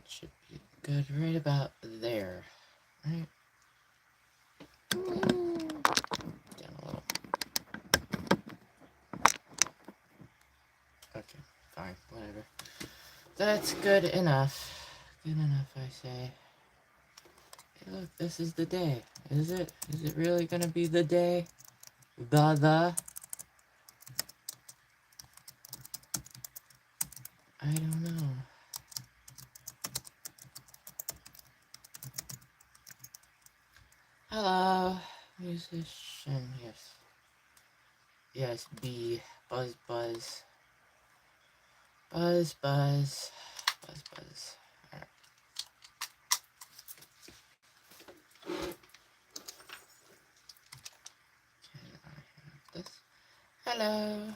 should be good right about there, right? Down a little. Okay, fine, whatever. That's good enough. Good enough, I say. Hey, look, this is the day. Is it? Is it really gonna be the day? The? I don't know. Hello, musician. Yes. Yes, B. Buzz, buzz. Buzz, buzz. Buzz, buzz. Alright. Can I have this? Hello.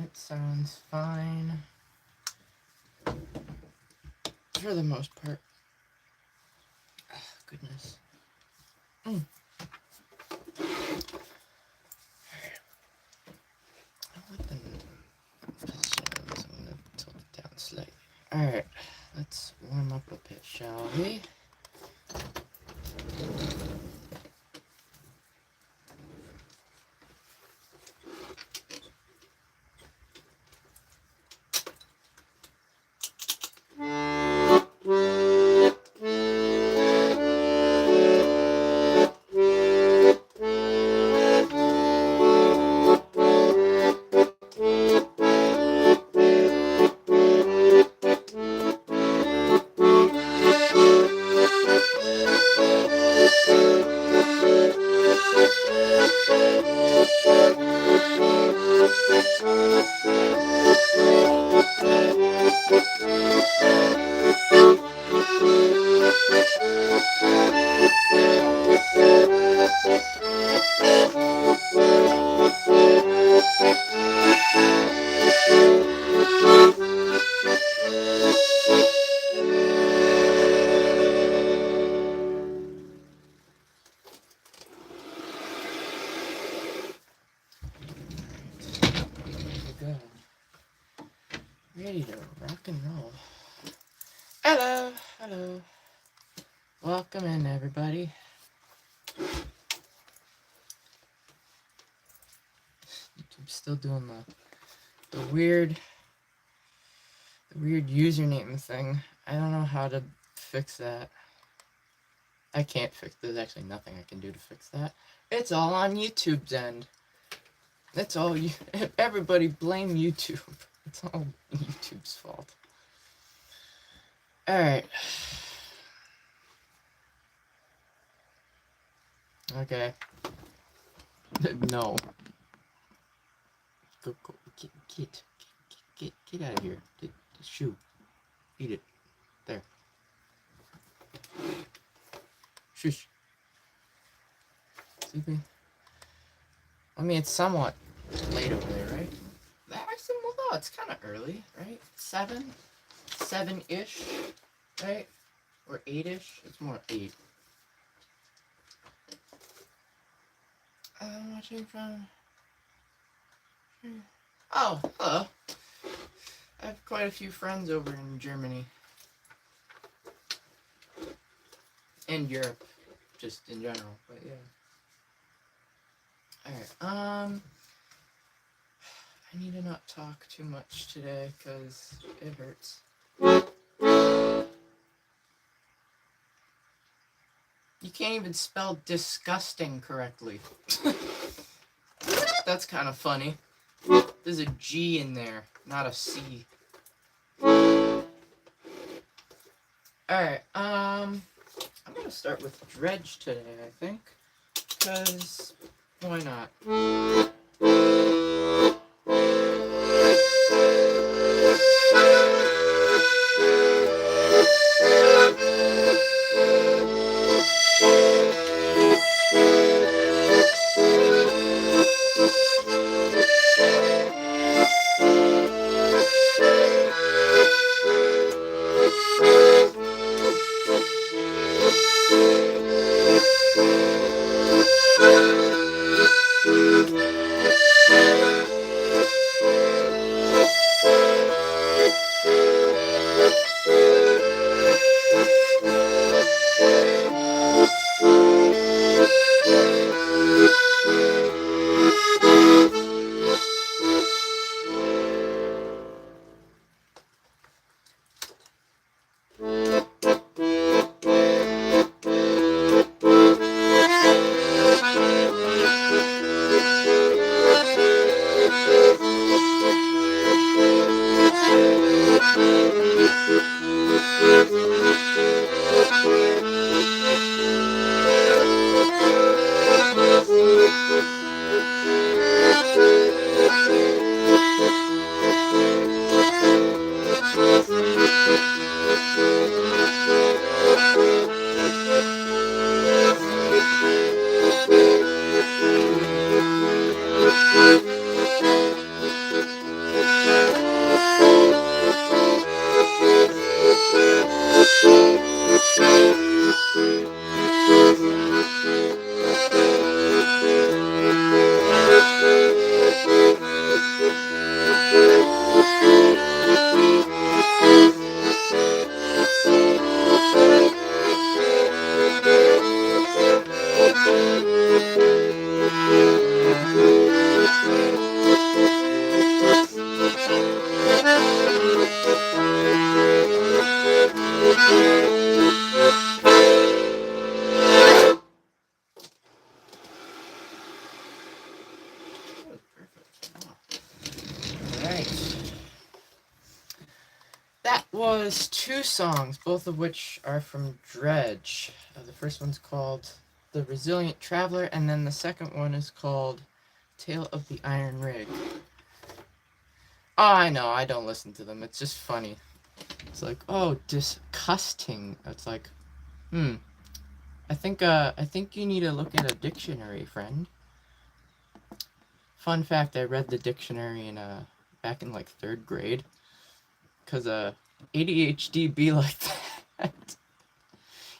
It sounds fine. For the most part. Oh, goodness. Alright. What the positions? I'm gonna tilt it down slightly. Alright. Let's warm up a bit, shall we? Ready to rock and roll. Hello, hello. Welcome in, everybody. YouTube's still doing the weird username thing. I don't know how to fix that. I can't fix. There's actually nothing I can do to fix that. It's all on YouTube's end. That's all you. Everybody blame YouTube. It's all YouTube's fault. Alright. Okay. No. Go, get out of here. Get the shoe. Eat it. There. Shush. Sleeping. I mean, it's somewhat late over there, right? Actually, well, no, it's kind of early, right? 7-ish, right? Or 8-ish? It's more 8. I'm watching from... Oh, hello. I have quite a few friends over in Germany. And Europe, just in general, but yeah. Alright, I need to not talk too much today, because it hurts. You can't even spell disgusting correctly. That's kind of funny. There's a G in there, not a C. Alright, I'm gonna gonna start with Dredge today, I think. Because, why not? That was 2 songs, both of which are from Dredge. The first one's called The Resilient Traveler, and then the second one is called Tale of the Iron Rig. Oh, I know, I don't listen to them. It's just funny. It's like, oh, disgusting. It's like, I think you need to look at a dictionary, friend. Fun fact, I read the dictionary in back in like 3rd grade. Cause ADHD be like that.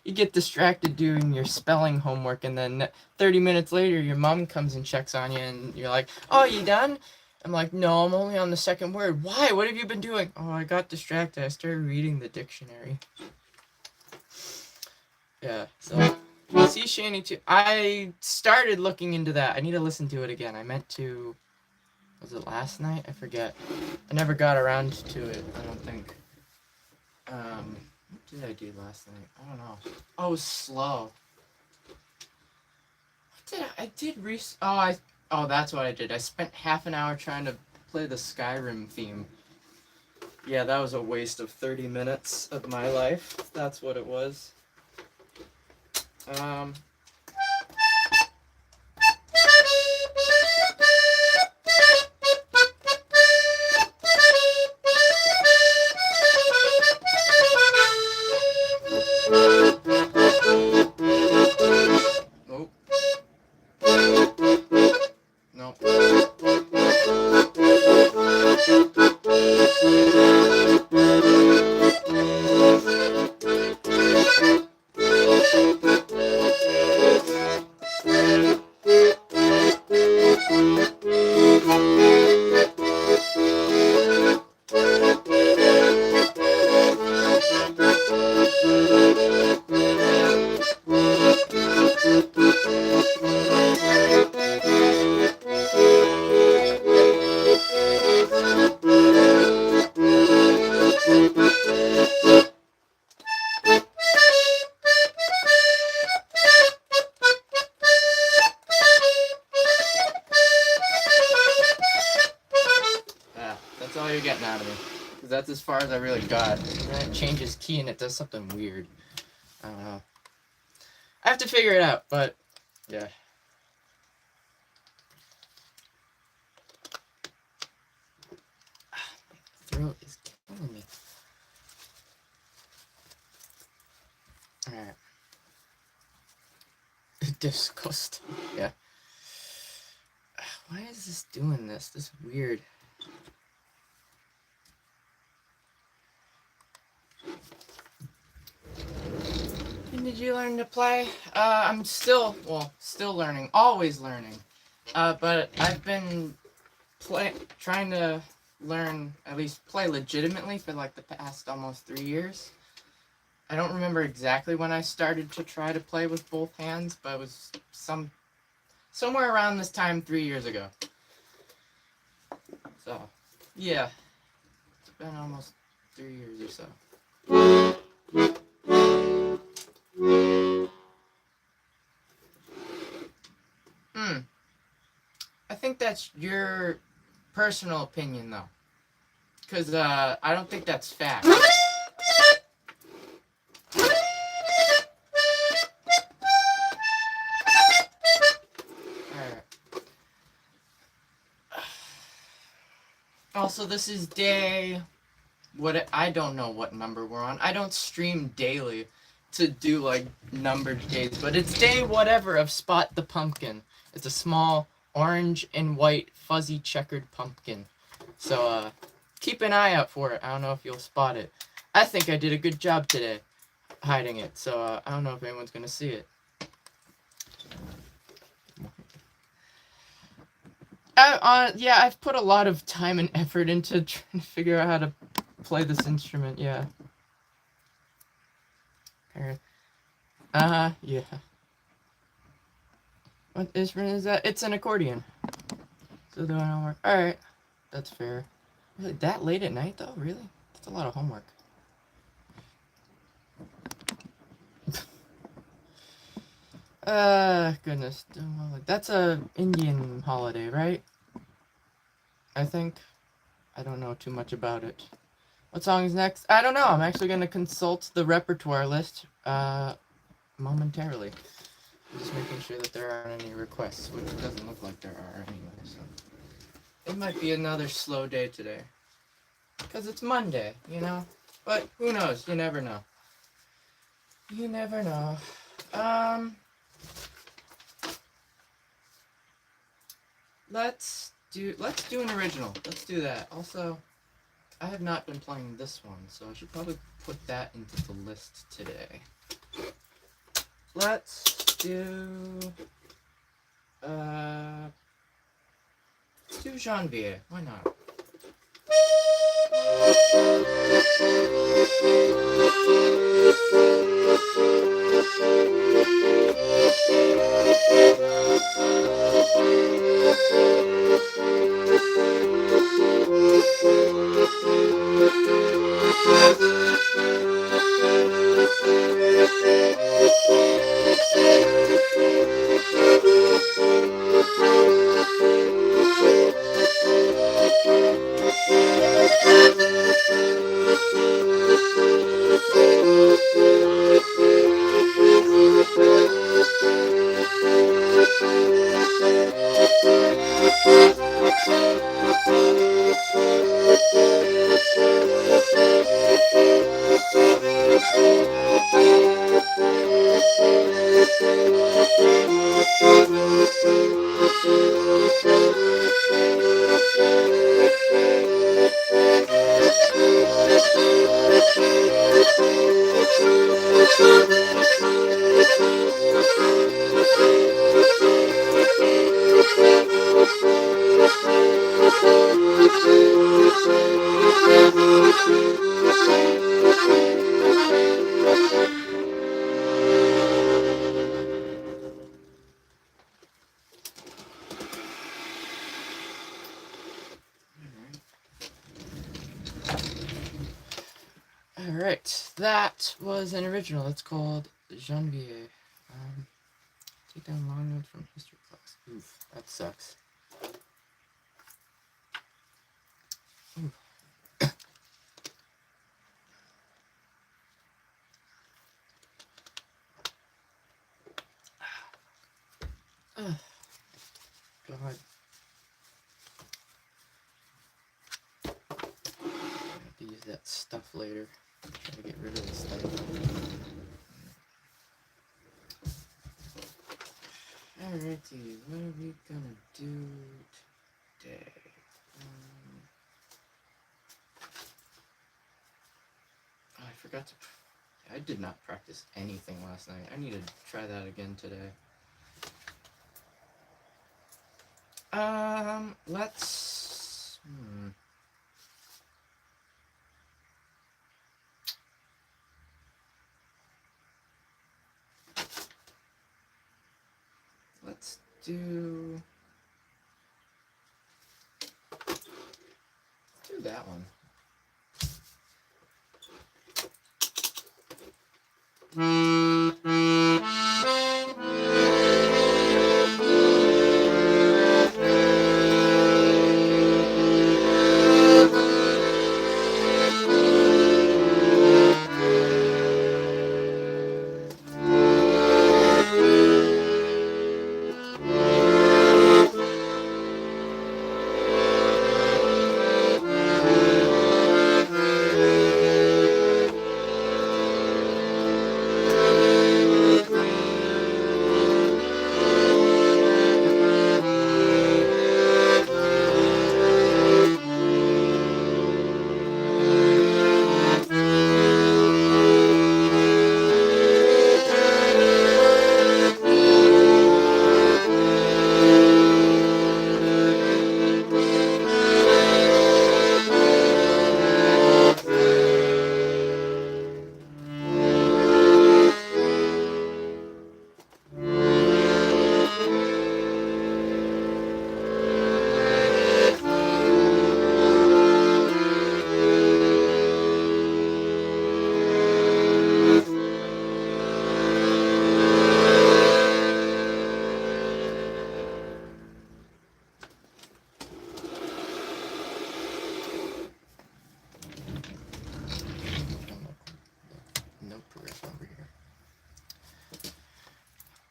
You get distracted doing your spelling homework, and then 30 minutes later, your mom comes and checks on you, and you're like, "Oh, you done?" I'm like, "No, I'm only on the 2nd word." "Why? What have you been doing?" "Oh, I got distracted. I started reading the dictionary." Yeah. So, Sea Shanty 2. I started looking into that. I need to listen to it again. I meant to. Was it last night? I forget. I never got around to it, I don't think. What did I do last night? I don't know. Oh, it was slow. What did I did oh, that's what I did. I spent half an hour trying to play the Skyrim theme. Yeah, that was a waste of 30 minutes of my life. That's what it was. That's all you're getting out of me. Because that's as far as I really got. And then it changes key and it does something weird. I don't know. I have to figure it out, but yeah. My throat is killing me. Alright. Disgust. Yeah. Why is this doing this? This is weird. When did you learn to play? I'm still learning. Always learning. But I've been trying to learn, at least play legitimately for like the past almost 3 years. I don't remember exactly when I started to try to play with both hands, but it was somewhere around this time 3 years ago. So, yeah. It's been almost 3 years or so. I think that's your personal opinion, though. Because, I don't think that's fact. Alright. Also, this is day... I don't know what number we're on. I don't stream daily to do, like, numbered days. But it's day whatever of Spot the Pumpkin. It's a small orange and white fuzzy checkered pumpkin. So, keep an eye out for it. I don't know if you'll spot it. I think I did a good job today hiding it. So, I don't know if anyone's going to see it. Yeah, I've put a lot of time and effort into trying to figure out how to play this instrument, yeah. Yeah. What instrument is that? It's an accordion. So do I not work? Alright. That's fair. Really, that late at night, though? Really? That's a lot of homework. Goodness. That's a Indian holiday, right? I think. I don't know too much about it. What song is next? I don't know. I'm actually going to consult the repertoire list momentarily. Just making sure that there aren't any requests, which doesn't look like there are anyway. So it might be another slow day today. Because it's Monday, you know? But who knows? You never know. You never know. Let's do an original. Let's do that. Also, I have not been playing this one, so I should probably put that into the list today. Let's do Janvier. Why not? Alright, that was an original. It's called Janvier. Take down long notes from history class. Oof, that sucks. Oof. Ugh. God. I have to use that stuff later. Try to get rid of this stuff. Alrighty, what are we gonna do today? Oh, I forgot to. I did not practice anything last night. I need to try that again today. Let's. Let's do that one.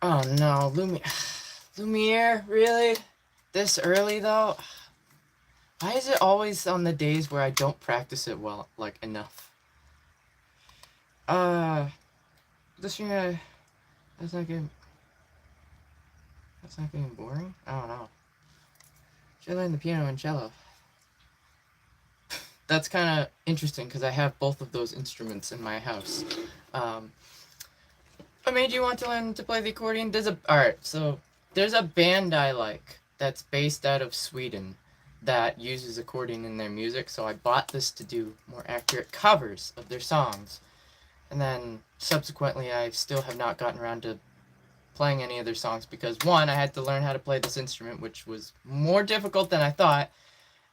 Oh no, Lumiere, really? This early though? Why is it always on the days where I don't practice it well, like, enough? This year, that's not getting boring? I don't know. Should I learn the piano and cello? That's kind of interesting because I have both of those instruments in my house. What made you want to learn to play the accordion? Alright, so there's a band I like that's based out of Sweden that uses accordion in their music, so I bought this to do more accurate covers of their songs. And then subsequently I still have not gotten around to playing any of their songs because one, I had to learn how to play this instrument, which was more difficult than I thought.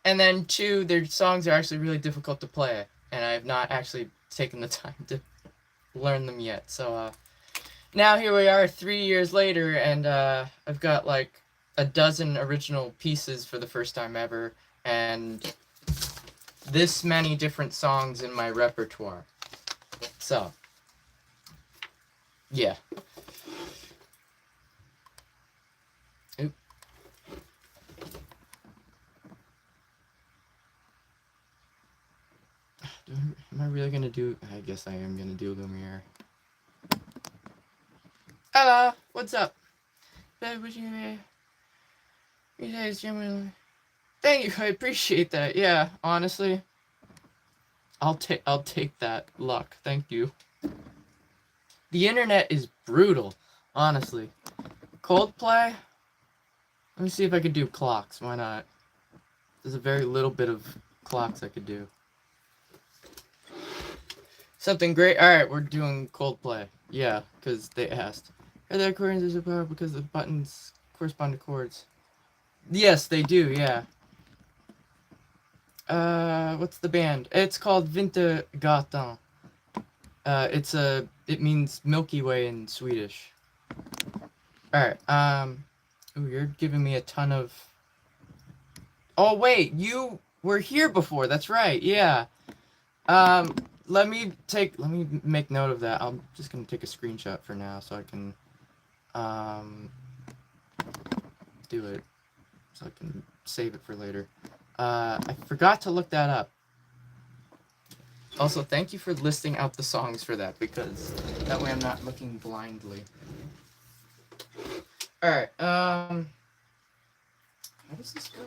And then two, their songs are actually really difficult to play, and I have not actually taken the time to learn them yet. So now here we are 3 years later, and I've got like a dozen original pieces for the first time ever, and this many different songs in my repertoire. So, yeah. Oop. Am I really gonna do? I guess I am gonna do Lumiere. Hello, what's up? Thank you, I appreciate that. Yeah, honestly, I'll take that luck. Thank you. The internet is brutal, honestly. Coldplay. Let me see if I could do clocks. Why not? There's a very little bit of clocks I could do. Something great. All right, we're doing Coldplay. Yeah, because they asked. Are there accordions are because the buttons correspond to chords? Yes, they do. Yeah. What's the band? It's called Vintergatan. It means Milky Way in Swedish. All right. Ooh, you're giving me a ton of. Oh wait, you were here before. That's right. Yeah. Let me make note of that. I'm just gonna take a screenshot for now so I can do it so I can save it for later. I forgot to look that up. Also, thank you for listing out the songs for that, because that way I'm not looking blindly. Alright, how does this go?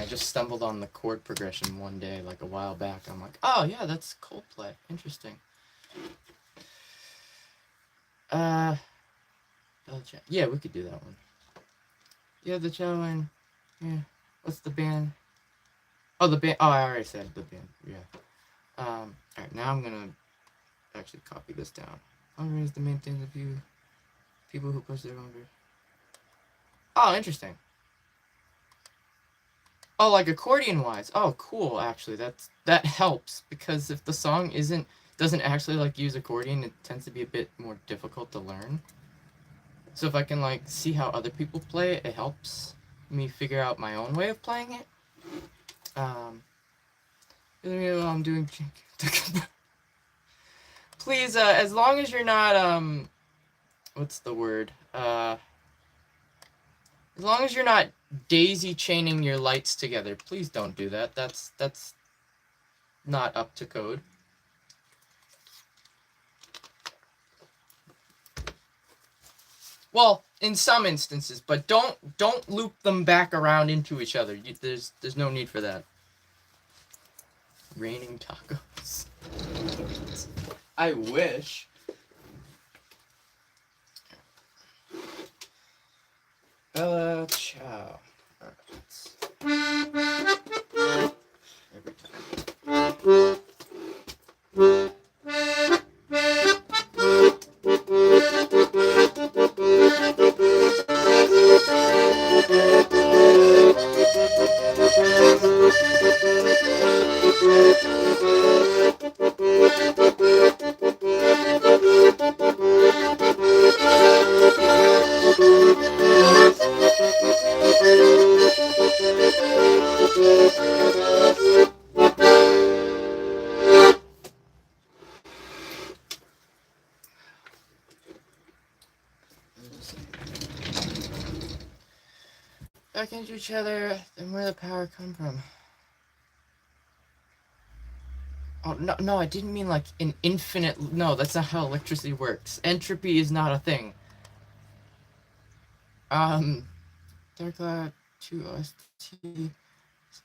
Just stumbled on the chord progression one day, like a while back. I'm like, oh yeah, that's Coldplay. Interesting. Yeah, we could do that one. Yeah, the cello and yeah. What's the band? Oh, the band. Oh, I already said the band. Yeah. All right. Now I'm gonna actually copy this down. Hunger is the main thing of you. People who push their hunger. Oh, interesting. Oh, like accordion wise. Oh, cool. Actually, that helps, because if the song doesn't actually like use accordion, it tends to be a bit more difficult to learn. So if I can like see how other people play it, it helps me figure out my own way of playing it. I'm doing. Please, as long as you're not what's the word? As long as you're not daisy chaining your lights together, please don't do that. That's not up to code. Well, in some instances, but don't loop them back around into each other. There's no need for that. Raining tacos. I wish. Bella ciao. Every time. Back into each other, then where the power come from? Oh, no, I didn't mean like an infinite... No, that's not how electricity works. Entropy is not a thing. Dark Cloud 2 OST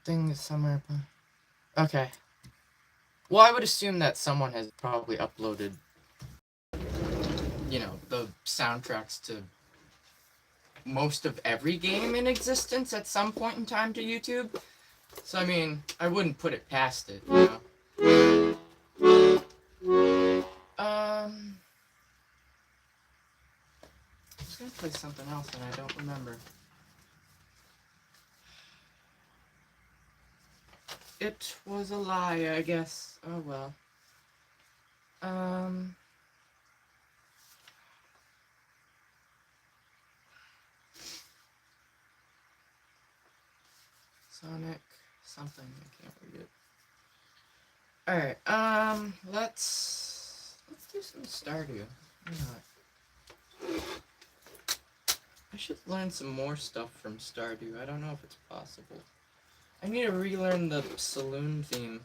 thing is somewhere... Okay. Well, I would assume that someone has probably uploaded, you know, the soundtracks to most of every game in existence at some point in time to YouTube. So, I mean, I wouldn't put it past it, you know? I was gonna play something else and I don't remember. It was a lie, I guess. Oh well. Sonic something, I can't read it. Alright, let's do some Stardew. Why not? I should learn some more stuff from Stardew. I don't know if it's possible. I need to relearn the saloon theme.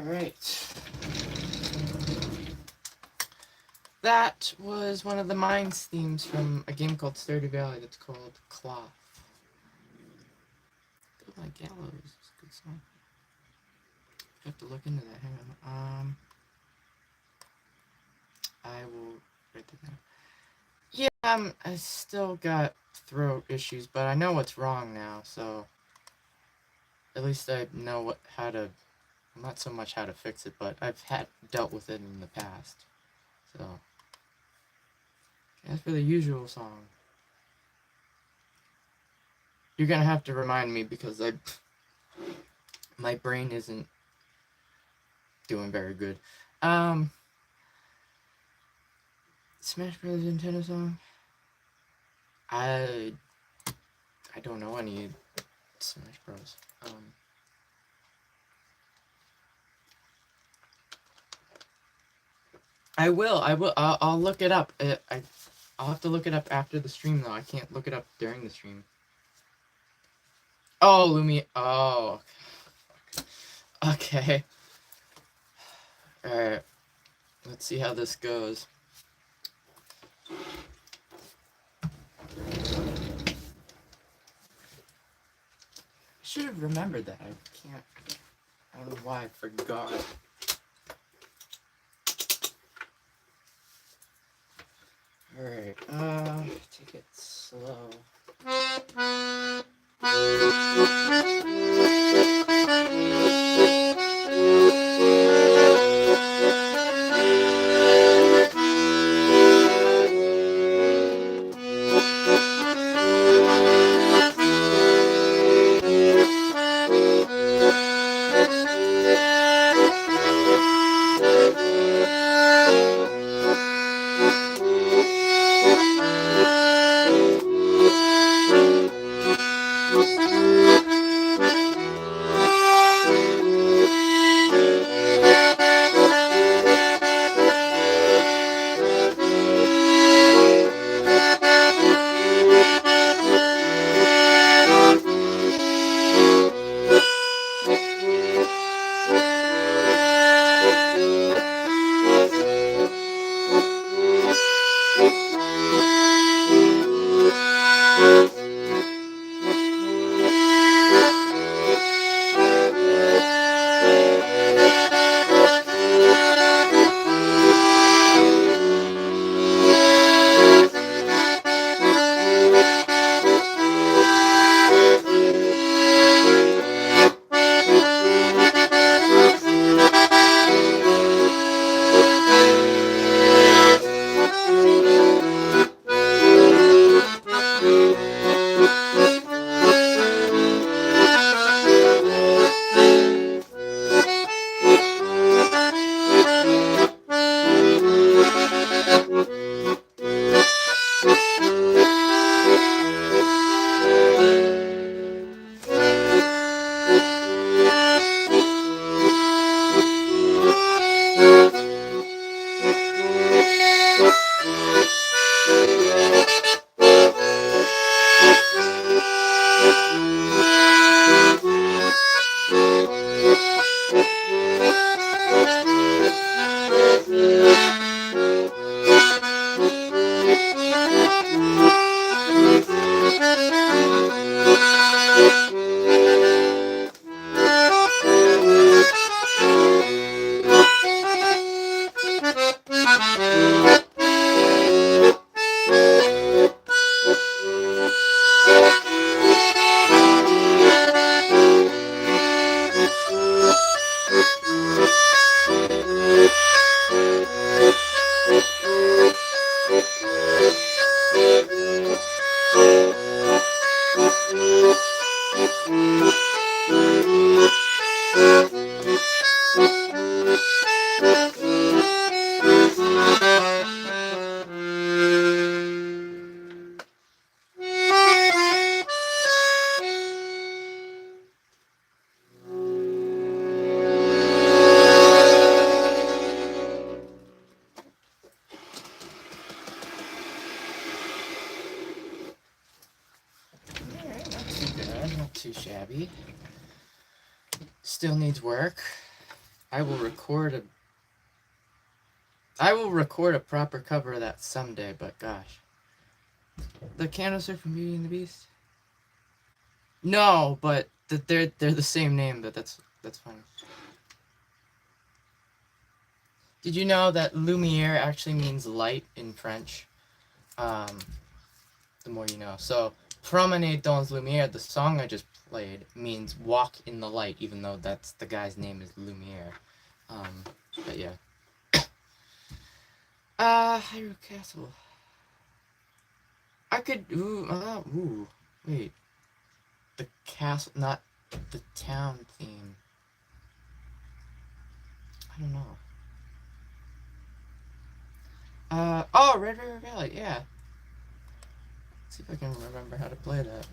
Alright. That was one of the Mines themes from a game called Stardew Valley that's called Cloth. Build My Gallows. It's a good song. I have to look into that. Hang on. I will write that down. Yeah, I still got throat issues, but I know what's wrong now, so at least I know how to, not so much how to fix it, but I've dealt with it in the past. So as for the usual song, you're gonna have to remind me because my brain isn't doing very good. Smash Brothers Nintendo song. I don't know any Smash Bros. I'll look it up. I'll have to look it up after the stream though. I can't look it up during the stream. Oh, Lumia. Oh. Okay. Alright. Let's see how this goes. I should have remembered that. I don't know why I forgot. Alright, take it slow. Not too shabby. Still needs work. I will record a proper cover of that someday, but gosh. The candles are from Beauty and the Beast? No, but they're the same name, but that's funny. Did you know that Lumiere actually means light in French? The more you know. So, Promenade dans Lumière, the song I just played, means walk in the light, even though that's the guy's name is Lumiere. But yeah. Hyrule Castle. I could, wait. The castle, not the town theme. I don't know. Oh, Red River Valley, yeah. Let's see if I can remember how to play that.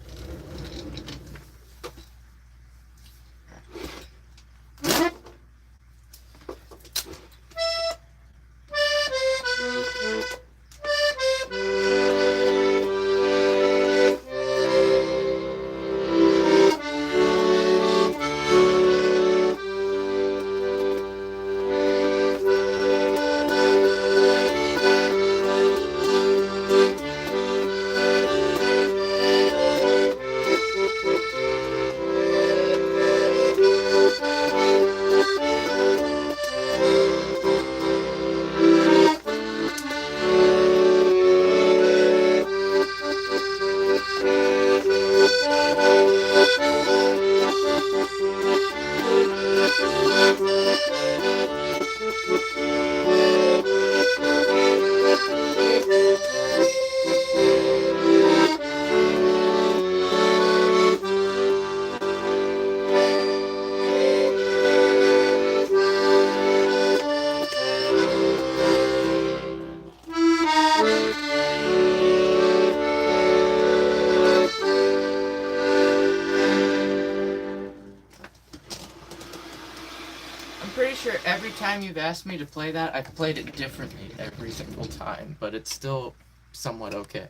Every time you've asked me to play that, I've played it differently every single time, but it's still somewhat okay.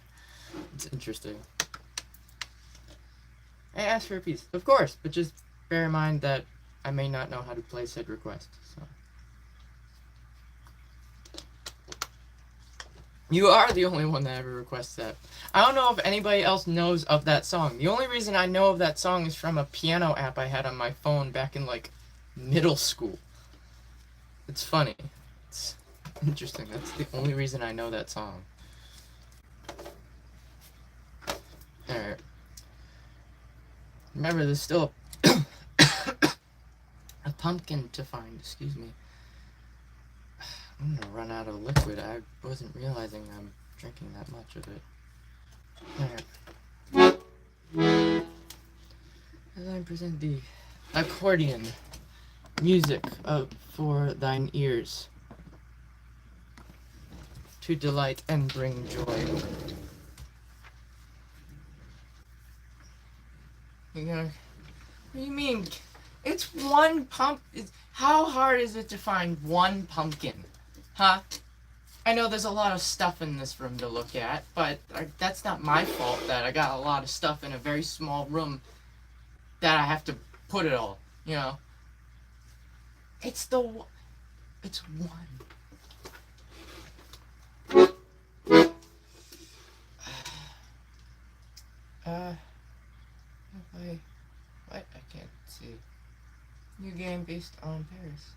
It's interesting. I asked for a piece, of course, but just bear in mind that I may not know how to play said request. So. You are the only one that ever requests that. I don't know if anybody else knows of that song. The only reason I know of that song is from a piano app I had on my phone back in, like, middle school. It's funny. It's interesting. That's the only reason I know that song. Alright. Remember, there's still a pumpkin to find. Excuse me. I'm gonna run out of liquid. I wasn't realizing I'm drinking that much of it. Alright. As I present the accordion. Music for thine ears, to delight and bring joy. What do you mean? It's one pump. How hard is it to find one pumpkin? Huh? I know there's a lot of stuff in this room to look at, but that's not my fault that I got a lot of stuff in a very small room that I have to put it all, you know? It's one. What? I can't see. New game based on Paris.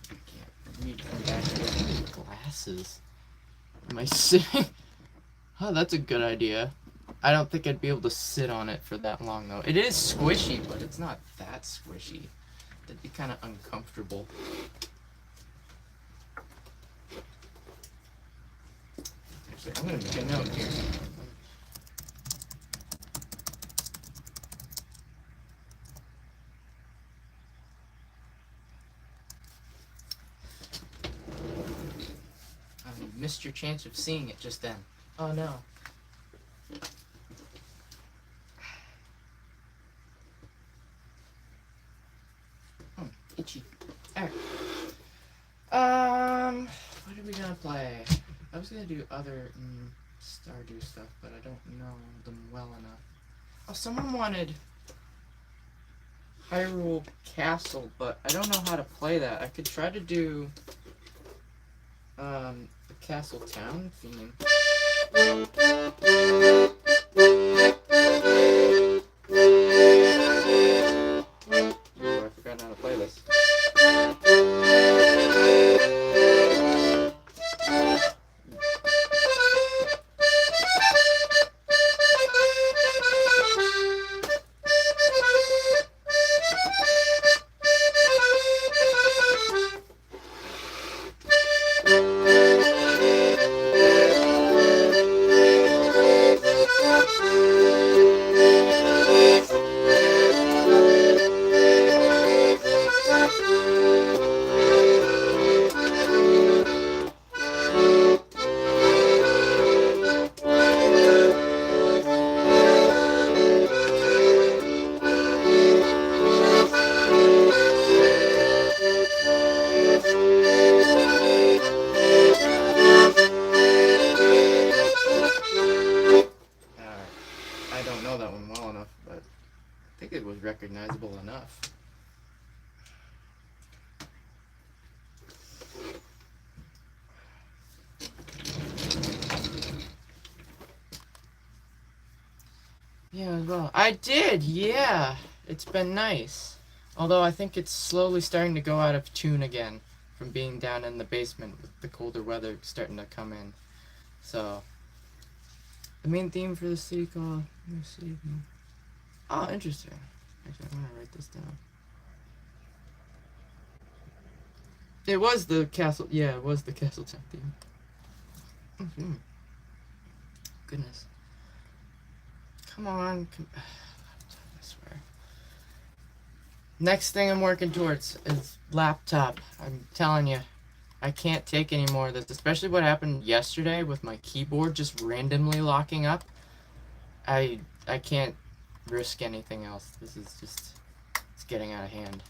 I can't read from back here. Glasses. Am I sitting? Oh, that's a good idea. I don't think I'd be able to sit on it for that long, though. It is squishy, but it's not that squishy. That'd be kind of uncomfortable. Actually, I'm gonna make a note here. You missed your chance of seeing it just then. Oh no. Itchy. Alright. What are we gonna play? I was gonna do other Stardew stuff, but I don't know them well enough. Oh, someone wanted... Hyrule Castle, but I don't know how to play that. I could try to do the Castle Town theme. Ooh, I forgot how to play this. I don't know that one well enough, but I think it was recognizable enough. Yeah, well, I did, yeah. It's been nice. Although I think it's slowly starting to go out of tune again from being down in the basement with the colder weather starting to come in. So, the main theme for the city called... Oh, interesting. Actually, I'm gonna write this down. It was the castle... Yeah, it was the Castle Town theme. Mm-hmm. Goodness. Come on. I swear. Next thing I'm working towards is laptop. I'm telling you, I can't take any more of this. Especially what happened yesterday with my keyboard just randomly locking up. I can't risk anything else. This is just... It's getting out of hand.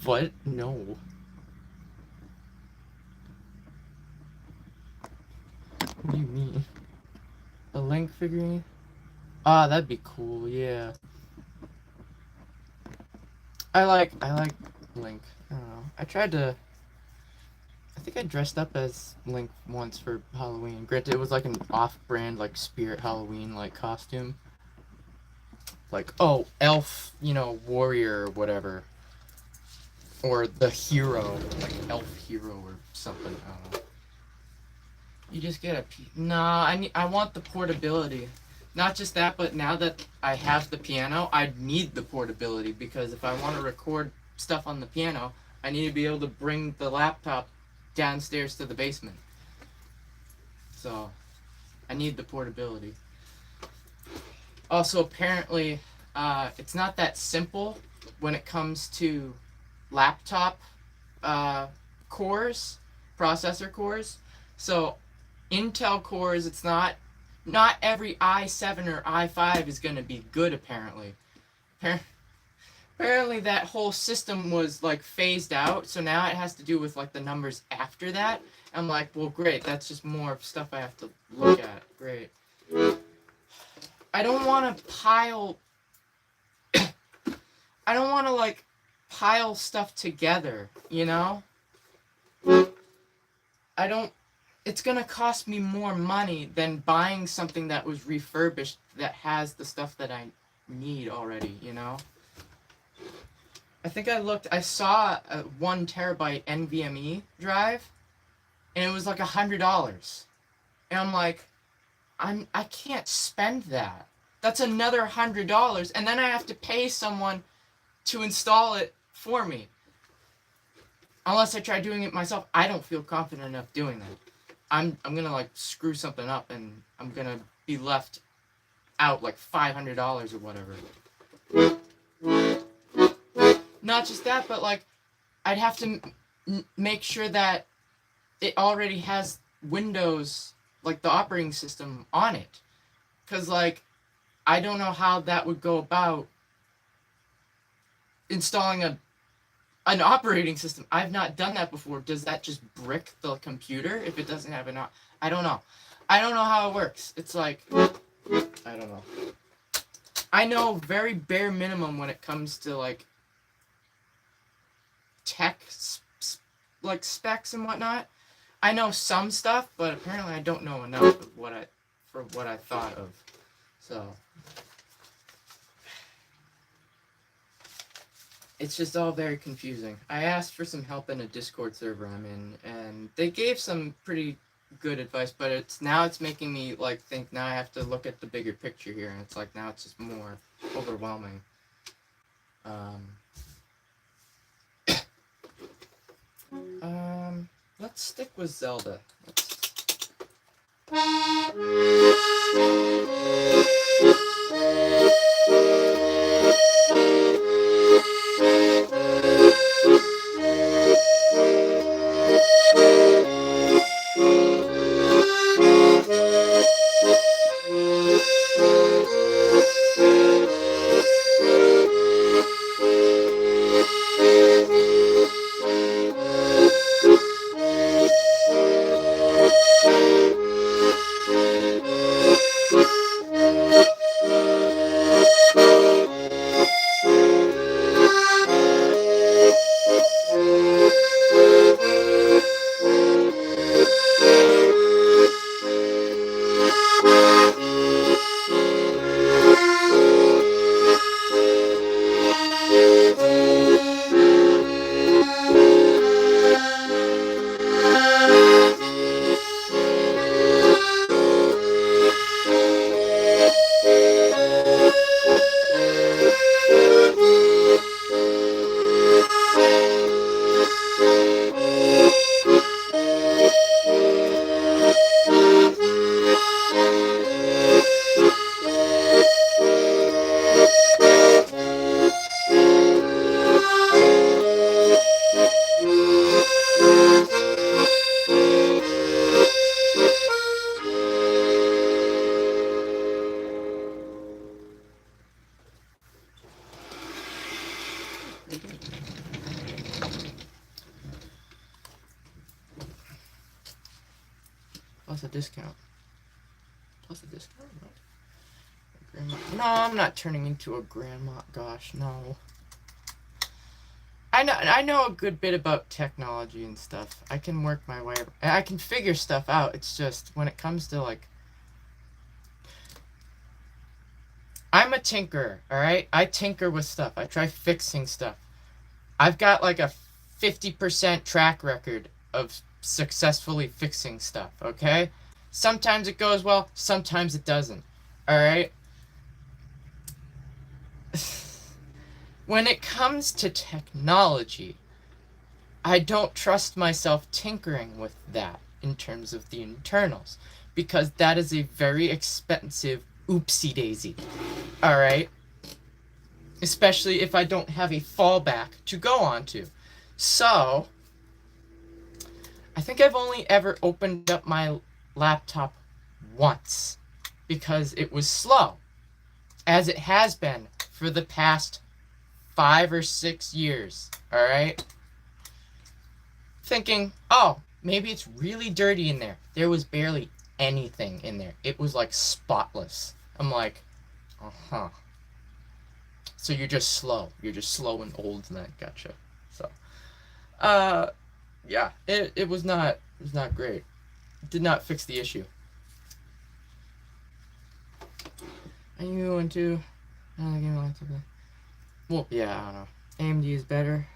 What? No. What do you mean? A Link figurine? Ah, that'd be cool, yeah. I like Link. I don't know. I think I dressed up as Link once for Halloween. Granted, it was like an off-brand, like, Spirit Halloween, like, costume. Like, oh, elf, warrior or whatever. Or the hero, like elf hero or something, I don't know. You just get a... Nah, I want the portability. Not just that, but now that I have the piano, I need the portability, because if I want to record stuff on the piano, I need to be able to bring the laptop downstairs to the basement. So, I need the portability. Also, apparently, it's not that simple when it comes to laptop cores, processor cores. So, Intel cores, it's not every i7 or i5 is going to be good, apparently. Apparently that whole system was like phased out, so now it has to do with like the numbers after that. I'm like, well, great, that's just more stuff I have to look at. Great. I don't want to pile... I don't want to, like, pile stuff together, you know? I don't... It's gonna cost me more money than buying something that was refurbished that has the stuff that I need already, you know? I think I saw a 1 terabyte NVMe drive, and it was like $100. And I'm like, I can't spend that. That's another $100, and then I have to pay someone to install it for me. Unless I try doing it myself, I don't feel confident enough doing that. I'm gonna like screw something up, and I'm gonna be left out like $500 or whatever. Not just that, but like I'd have to make sure that it already has Windows, like the operating system, on it, because like I don't know how that would go about installing a An operating system. I've not done that before. Does that just brick the computer if it doesn't have I don't know. I don't know how it works. It's like, I don't know. I know very bare minimum when it comes to like tech, like specs and whatnot. I know some stuff, but apparently I don't know enough of what I thought of. So it's just all very confusing. I asked for some help in a Discord server I'm in, and they gave some pretty good advice, but it's making me like think now I have to look at the bigger picture here, and it's like now it's just more overwhelming. Let's stick with Zelda. Plus a discount. Plus a discount? What? Grandma. No, I'm not turning into a grandma. Gosh, no. I know a good bit about technology and stuff. I can work my way. I can figure stuff out. It's just when it comes to like, I'm a tinkerer. All right, I tinker with stuff. I try fixing stuff. I've got like a 50% track record of successfully fixing stuff. Okay, sometimes it goes well, sometimes it doesn't. All right. When it comes to technology, I don't trust myself tinkering with that in terms of the internals, because that is a very expensive oopsie daisy. Alright? Especially if I don't have a fallback to go on to. So, I think I've only ever opened up my laptop once, because it was slow, as it has been for the past 5 or 6 years, alright? Thinking, oh, maybe it's really dirty in there. There was barely anything in there. It was like spotless. I'm like, uh-huh. So you're just slow. You're just slow and old and that. Gotcha. So, yeah, it was not great. It did not fix the issue. Are you into well, yeah, I don't know. AMD is better.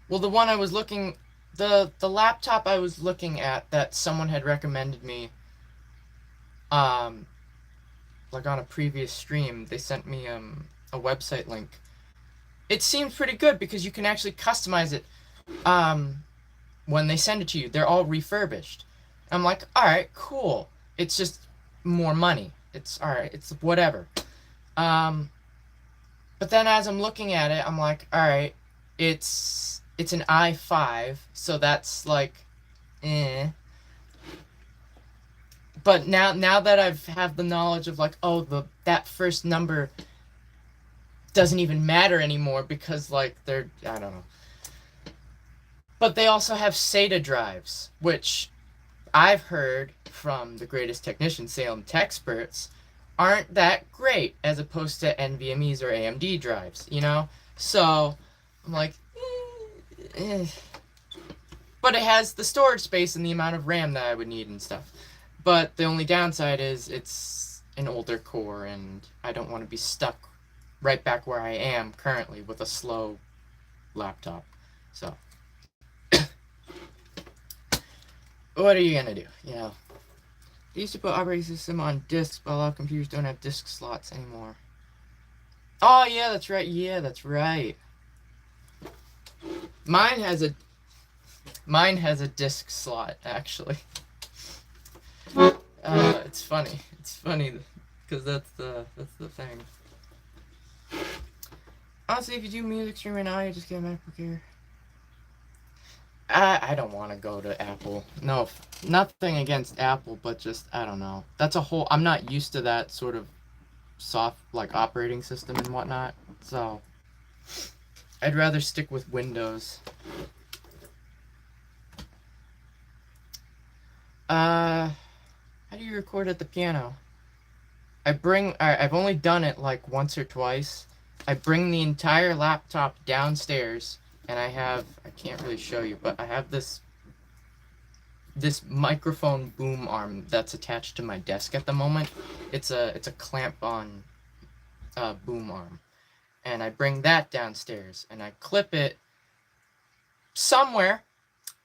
Well, the one I was looking, the laptop I was looking at that someone had recommended me, like on a previous stream, they sent me a website link. It seemed pretty good because you can actually customize it when they send it to you. They're all refurbished. I'm like, all right, cool. It's just more money. It's all right. It's whatever. But then as I'm looking at it, I'm like, all right, it's an i5, so that's like, eh. But now that I've have the knowledge of like, oh, that first number doesn't even matter anymore because, like, they're, I don't know. But they also have SATA drives, which I've heard from the greatest technicians, Salem Techsperts, aren't that great as opposed to NVMe's or AMD drives, you know? So I'm like, But it has the storage space and the amount of RAM that I would need and stuff. But the only downside is it's an older core, and I don't want to be stuck right back where I am currently with a slow laptop. So, what are you gonna do? You know, they used to put operating system on disks, but a lot of computers don't have disk slots anymore. Oh yeah, that's right. Yeah, that's right. Mine has a disk slot actually. It's funny. It's funny because that's the thing. Honestly, if you do music streaming now, you just get a MacBook Air. I don't want to go to Apple. No, nothing against Apple, but just I don't know. That's a whole. I'm not used to that sort of soft like operating system and whatnot. So I'd rather stick with Windows. How do you record at the piano? I've only done it like once or twice. I bring the entire laptop downstairs, and I can't really show you, but I have this microphone boom arm that's attached to my desk at the moment. It's a clamp on boom arm, and I bring that downstairs and I clip it somewhere,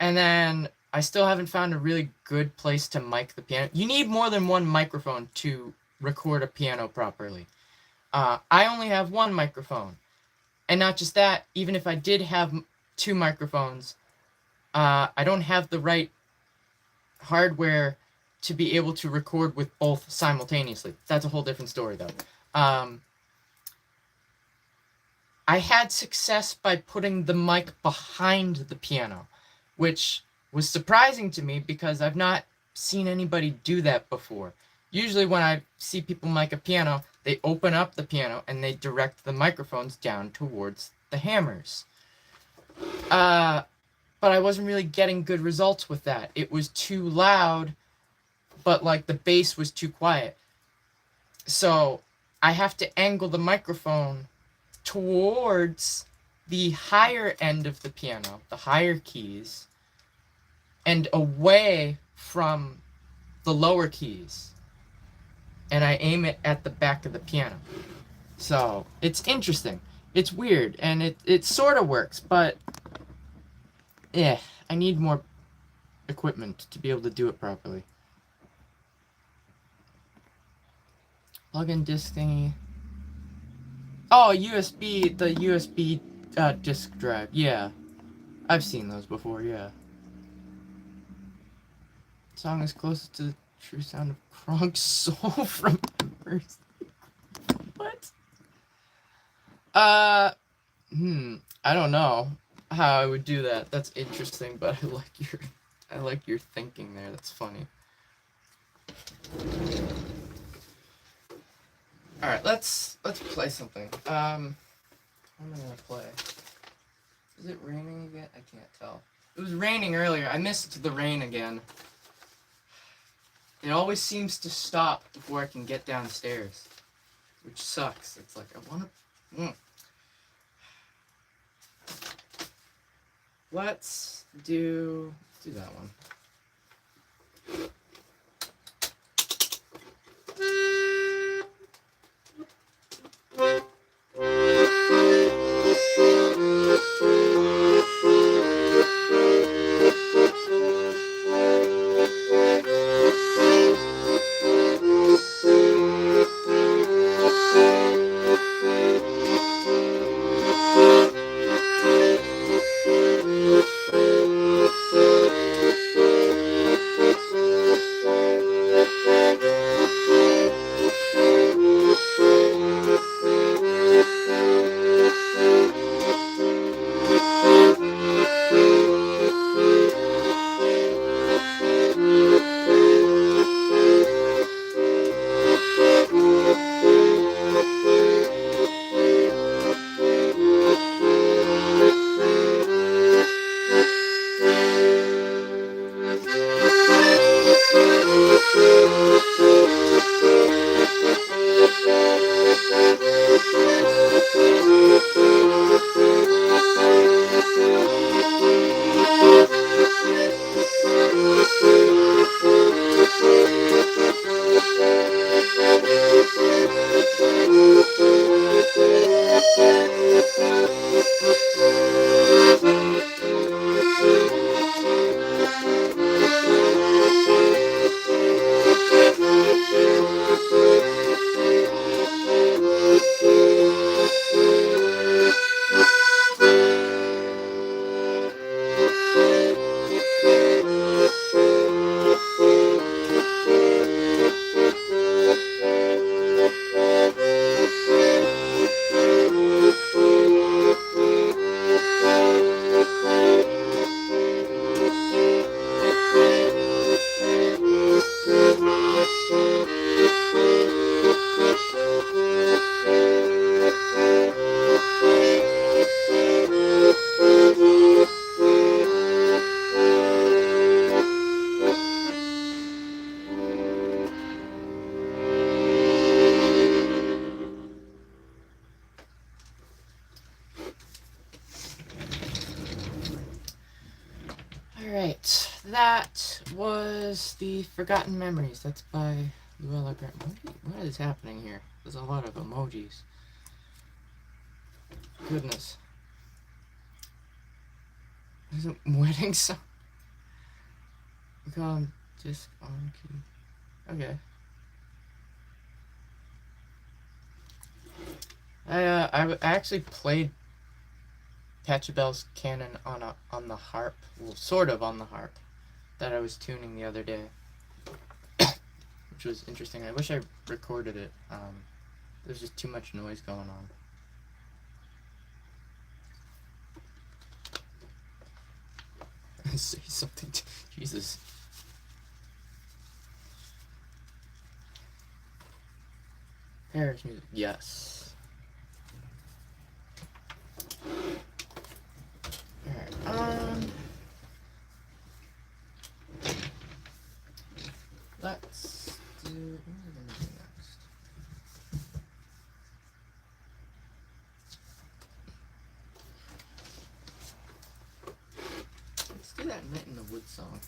and then I still haven't found a really good place to mic the piano. You need more than one microphone to record a piano properly. I only have one microphone. And not just that, even if I did have two microphones, I don't have the right hardware to be able to record with both simultaneously. That's a whole different story, though. I had success by putting the mic behind the piano, which was surprising to me because I've not seen anybody do that before. Usually when I see people mic a piano, they open up the piano and they direct the microphones down towards the hammers. But I wasn't really getting good results with that. It was too loud, but like the bass was too quiet. So I have to angle the microphone towards the higher end of the piano, the higher keys, and away from the lower keys. And I aim it at the back of the piano. So it's interesting. It's weird, and it sort of works, but yeah, I need more equipment to be able to do it properly. Plug-in disc thingy. Oh, USB, the USB disk drive. Yeah, I've seen those before. Yeah. Song is closest to the true sound of Kronk's soul from Embers. What? I don't know how I would do that. That's interesting, but I like your thinking there. That's funny. All right, let's play something. What am I gonna play? Is it raining again? I can't tell. It was raining earlier. I missed the rain again. It always seems to stop before I can get downstairs, which sucks. It's like I want to. Let's do that one. Alright, that was the Forgotten Memories. That's by Luella Grant. What is happening here? There's a lot of emojis. Goodness. There's a wedding song. We call him disc on key. Okay. I actually played Pachelbel's Canon on the harp, well, sort of on the harp, that I was tuning the other day, which was interesting. I wish I recorded it. There's just too much noise going on. Say something. Jesus. Paris music. Yes. Alright, let's do... What are we gonna do next? Let's do that Night in the Woods song.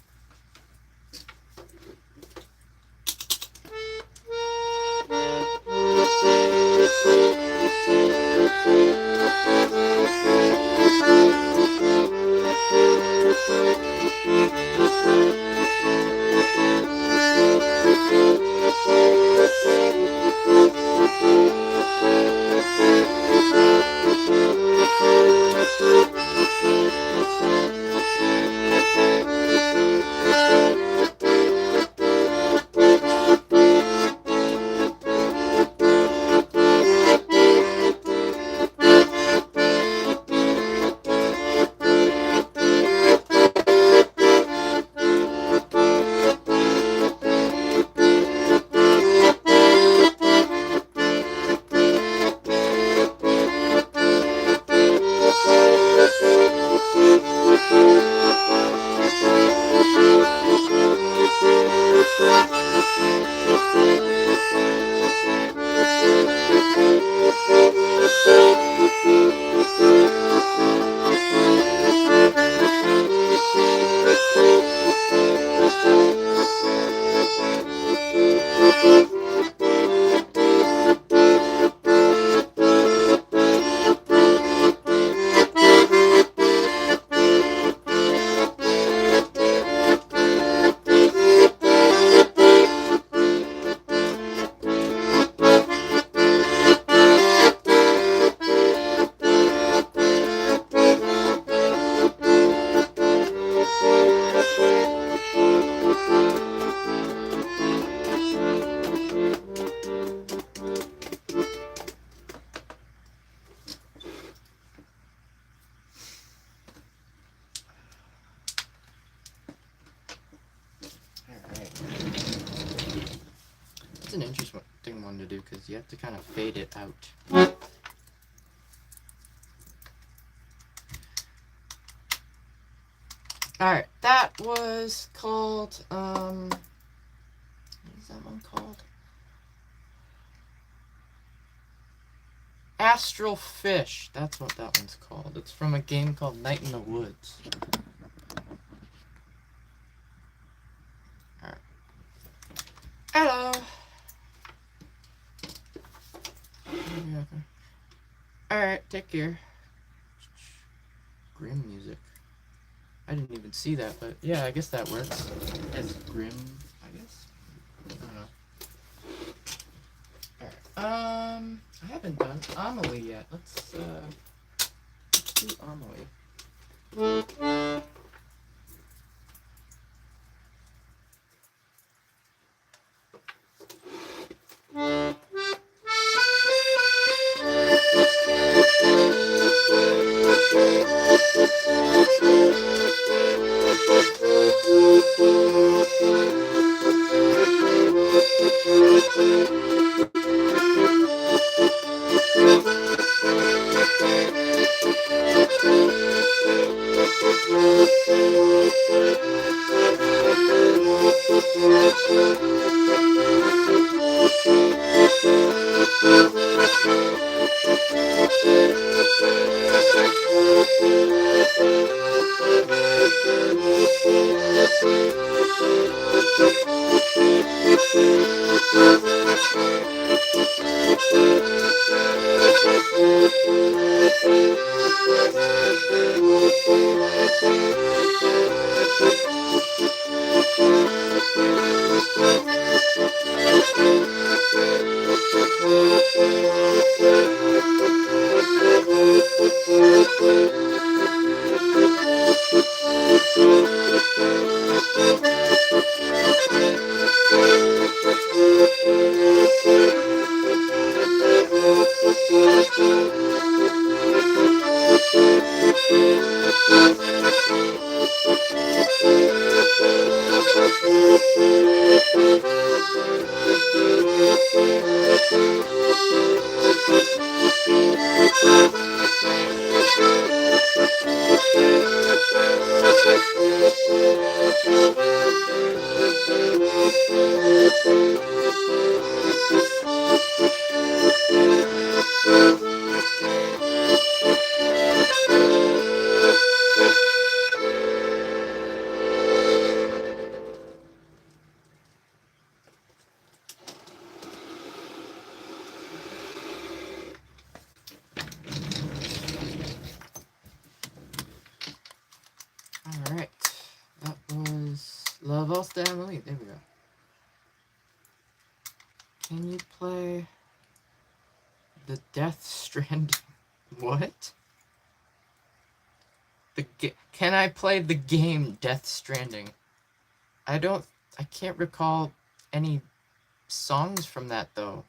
It's an interesting one to do because you have to kind of fade it out. Alright, that was called, what is that one called? Astral Fish. That's what that one's called. It's from a game called Night in the Woods. Alright. Hello! Alright, take care. Grim music. I didn't even see that, but yeah, I guess that works. As grim, I guess? I don't know. Alright, I haven't done Amelie yet. Let's do Amelie. Alright. That was La Voz de Emily. There we go. Can you play the Death Stranding? What? Can I play the game Death Stranding? I can't recall any songs from that though.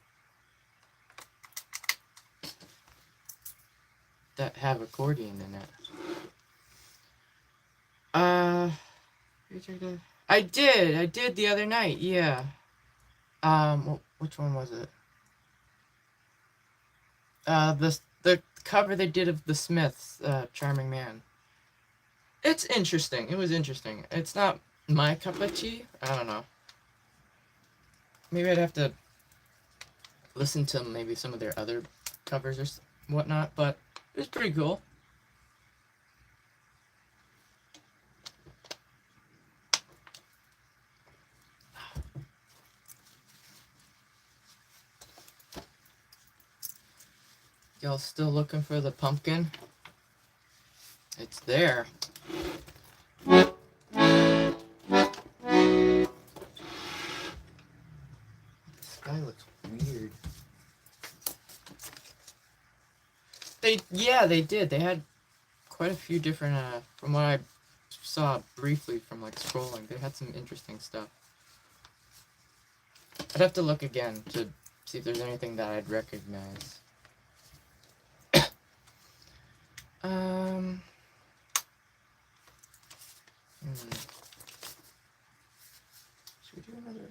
That have accordion in it. I did the other night, yeah. Which one was it? The cover they did of the Smiths, Charming Man. It's interesting. It was interesting. It's not my cup of tea. I don't know. Maybe I'd have to listen to maybe some of their other covers or whatnot, but it was pretty cool. Y'all still looking for the pumpkin? It's there. The sky looks weird. They did. They had quite a few different, from what I saw briefly from like scrolling, they had some interesting stuff. I'd have to look again to see if there's anything that I'd recognize.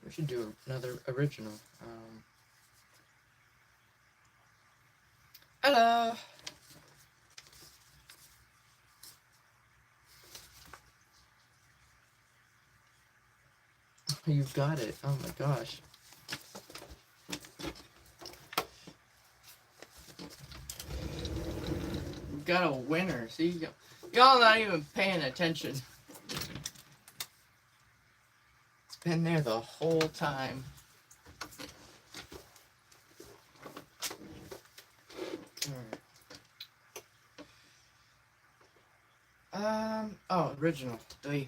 We should do another original. Hello. You've got it. Oh my gosh. We've got a winner. See, y'all not even paying attention. It's been there the whole time. Oh, original. Sky.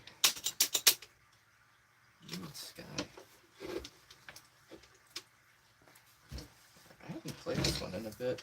I haven't played this one in a bit.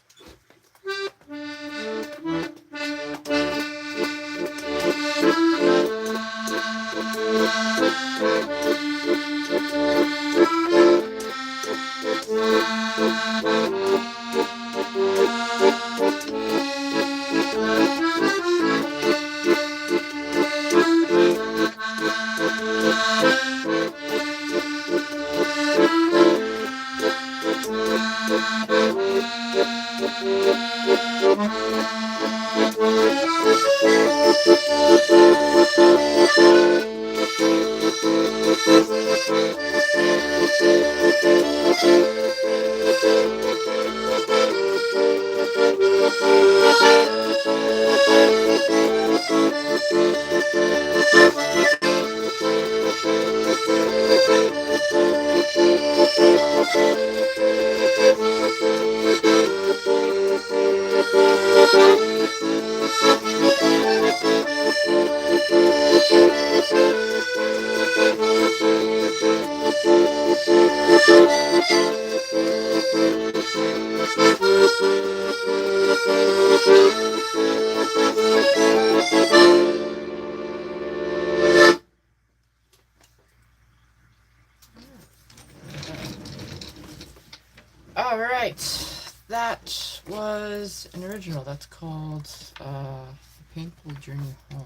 Alright, that was an original. That's called A Painful Journey Home.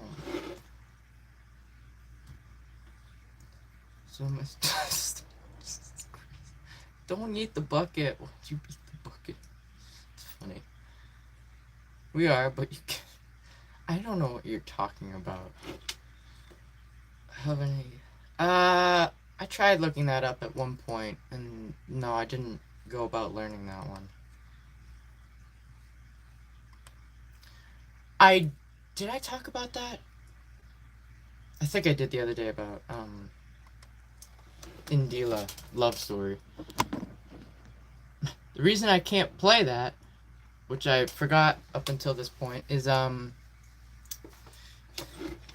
So much dust. Don't eat the bucket. Why'd you eat the bucket? It's funny. We are, but you can't. I don't know what you're talking about. How many? I tried looking that up at one point, and no, I didn't go about learning that one. Did I talk about that? I think I did the other day about Indila Love Story. The reason I can't play that, which I forgot up until this point, is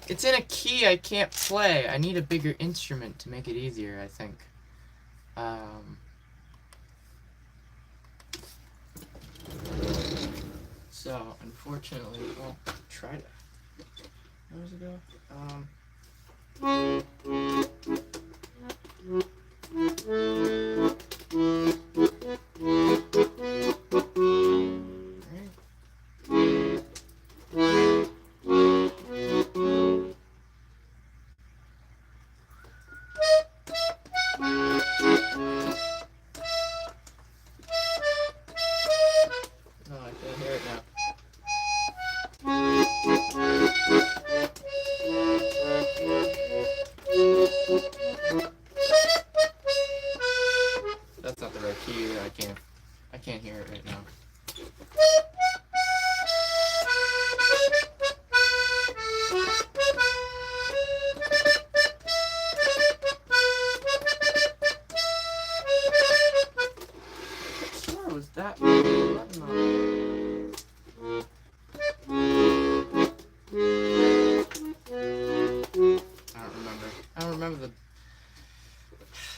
it's in a key I can't play. I need a bigger instrument to make it easier, I think. So, unfortunately, I'll try to... Where does it go? I can't hear it right now. Sure, was that button on? I don't remember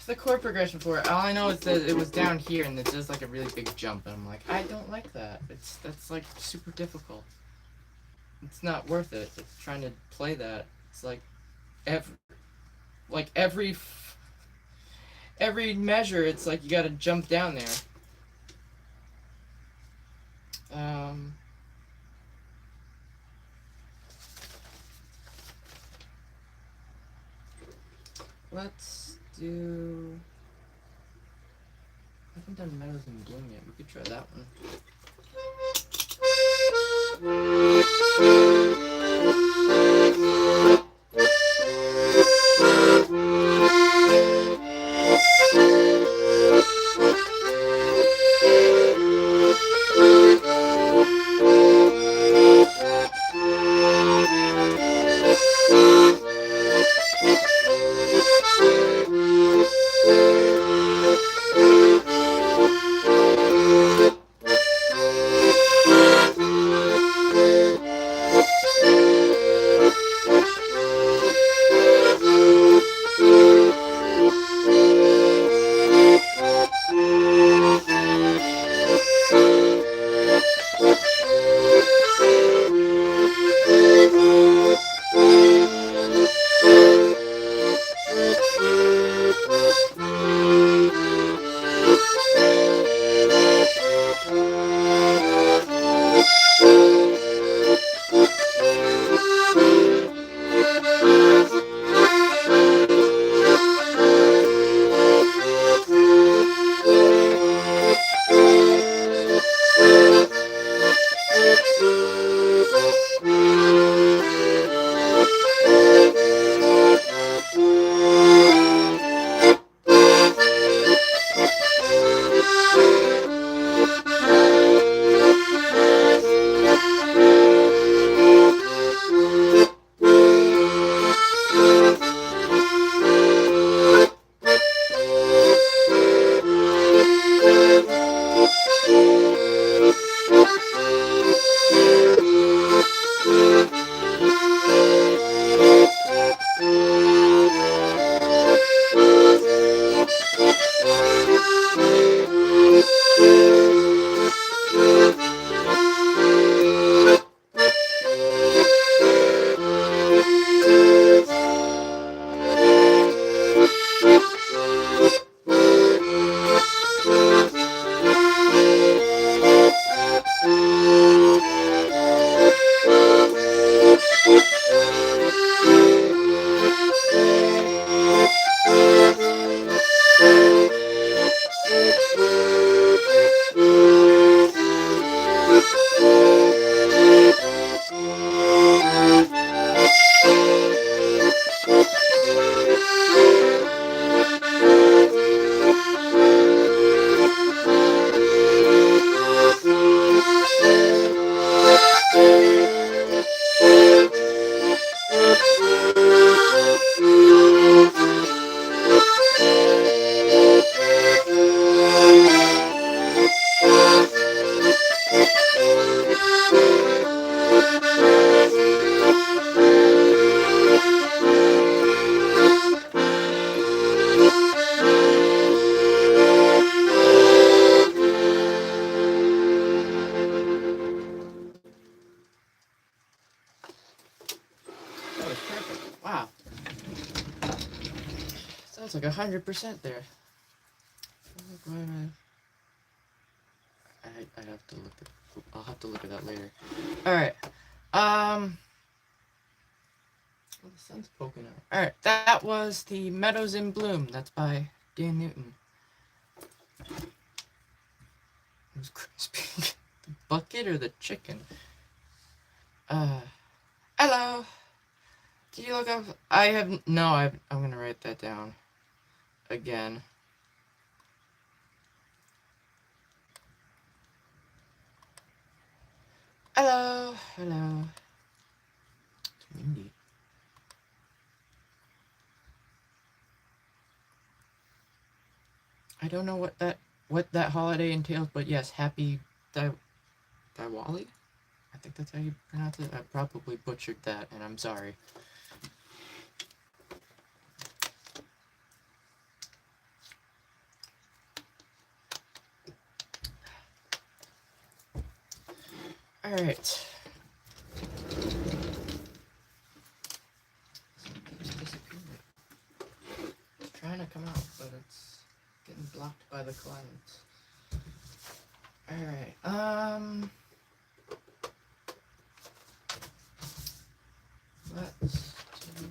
the chord progression for it. All I know is that it was down here and it does like a really big jump, and I'm like, I don't like that. That's like super difficult. It's not worth it. It's trying to play that. It's like every measure, it's like you gotta jump down there. Let's do... I haven't done Meadows and Bloom yet. We could try that one. That was perfect. Wow. Sounds like 100% there. I have to look at. I'll have to look at that later. All right. Well, the sun's poking out. All right. That was the Meadows in Bloom. That's by Dan Newton. It was crispy. The bucket or the chicken? Hello. Did you look up? I have no. I'm gonna write that down again. Hello. Hello. It's windy. I don't know what that holiday entails, but yes, happy Diwali. I think that's how you pronounce it. I probably butchered that, and I'm sorry. All right. It's trying to come out, but it's getting blocked by the clouds. All right. Let's do.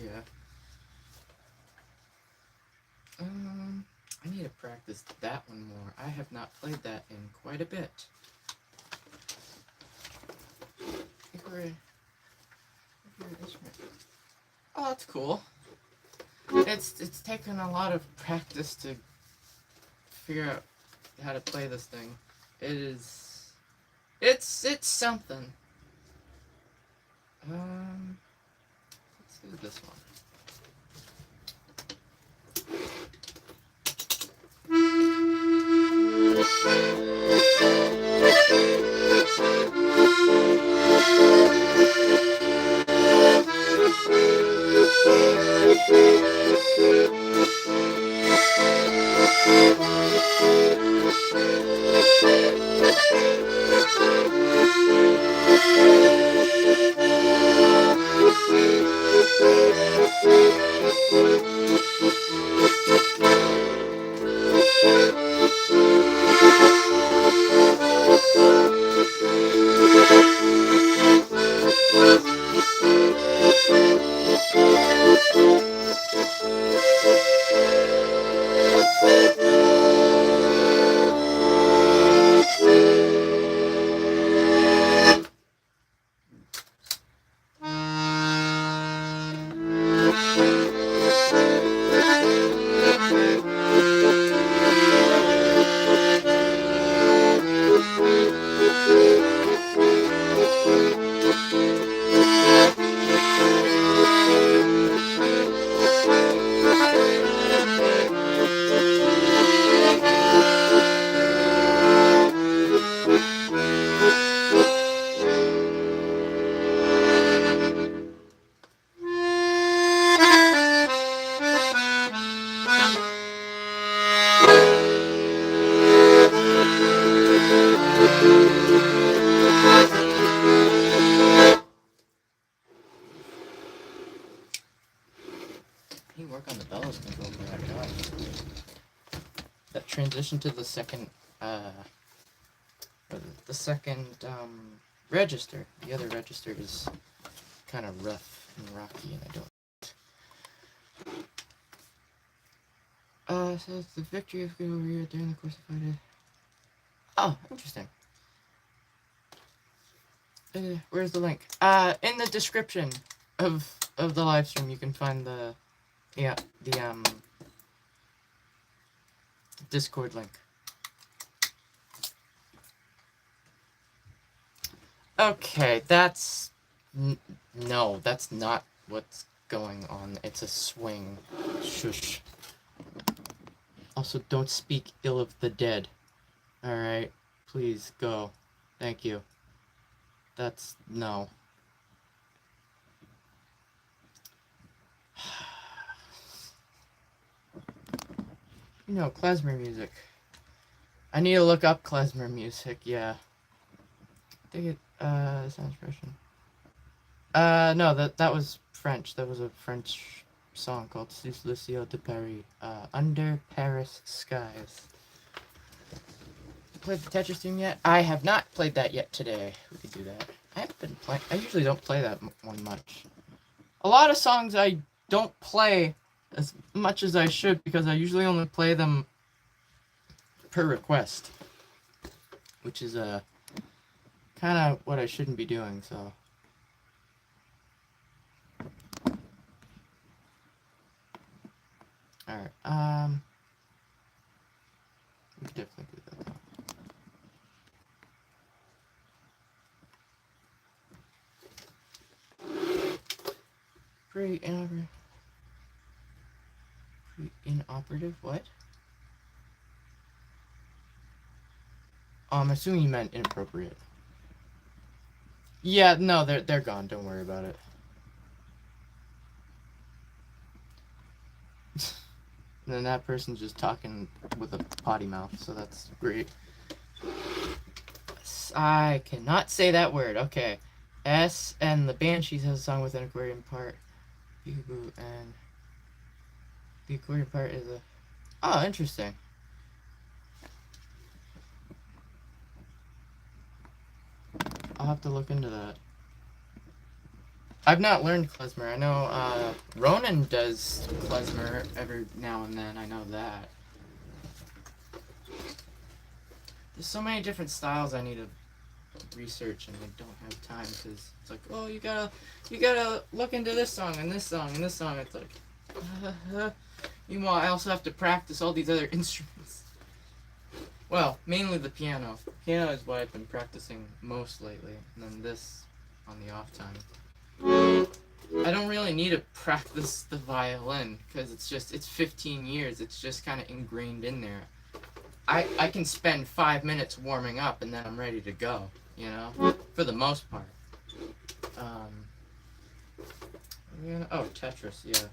Yeah. I need to practice that one more. I have not played that in quite a bit. Oh, that's cool. It's taken a lot of practice to figure out how to play this thing. It's something. Let's do this one. You work on the bellows control for that job. That transition to the second, register. The other register is kind of rough and rocky, and I don't. So it's the victory of good over here during the course of 5 days. Oh, interesting. Where's the link? In the description of the live stream, you can find the Discord link. Okay, that's... No, that's not what's going on. It's a swing. Shush. Also, don't speak ill of the dead. Alright, please, go. Thank you. That's... no. You know, klezmer music. I need to look up klezmer music, yeah. I think it, sounds Russian. No, that was French. That was a French song called Sous le ciel de Paris. Under Paris Skies. Played the Tetris theme yet? I have not played that yet today. We could do that. I haven't been playing. I usually don't play that one much. A lot of songs I don't play as much as I should because I usually only play them per request, which is kind of what I shouldn't be doing. So. Alright, we can definitely do that though. Pre-inoperative, what? I'm assuming you meant inappropriate. Yeah, no, they're gone, don't worry about it. And then that person's just talking with a potty mouth, so that's great. I cannot say that word. Okay. S and the Banshees has a song with an aquarium part. Peekaboo and the aquarium part is a... Oh, interesting. I'll have to look into that. I've not learned klezmer. I know Ronan does klezmer every now and then. I know that. There's so many different styles I need to research, and I don't have time because it's like, oh, you gotta look into this song and this song and this song. It's like, meanwhile, I also have to practice all these other instruments. Well, mainly the piano. Piano is what I've been practicing most lately, and then this on the off time. I don't really need to practice the violin because it's 15 years. It's just kind of ingrained in there. I can spend 5 minutes warming up and then I'm ready to go, you know, for the most part. Oh, Tetris, yeah.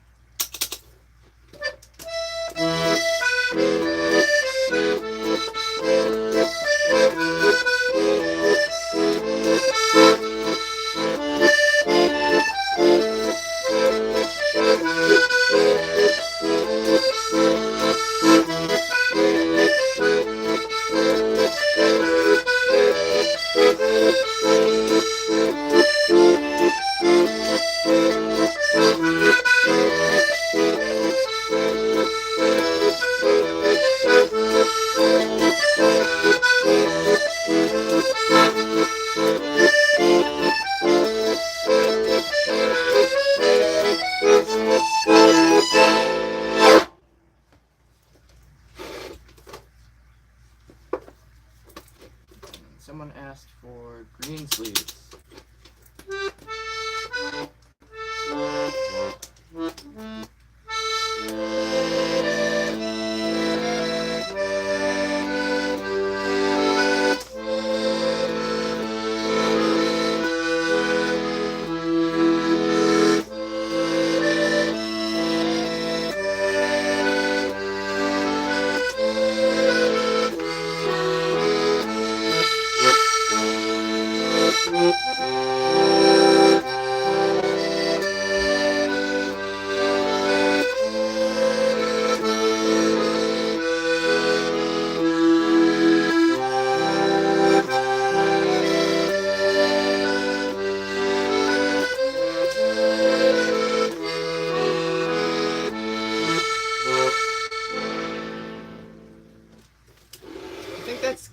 Someone asked for green sleeves.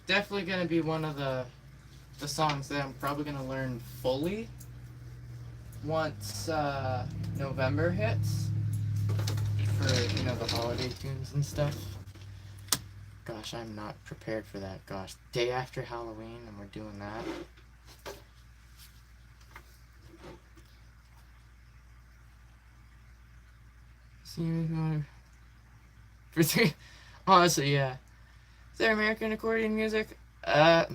Definitely gonna be one of the songs that I'm probably gonna learn fully once November hits for the holiday tunes and stuff. Gosh, I'm not prepared for that. Gosh, day after Halloween and we're doing that. For three, honestly, yeah. Is there American accordion music? I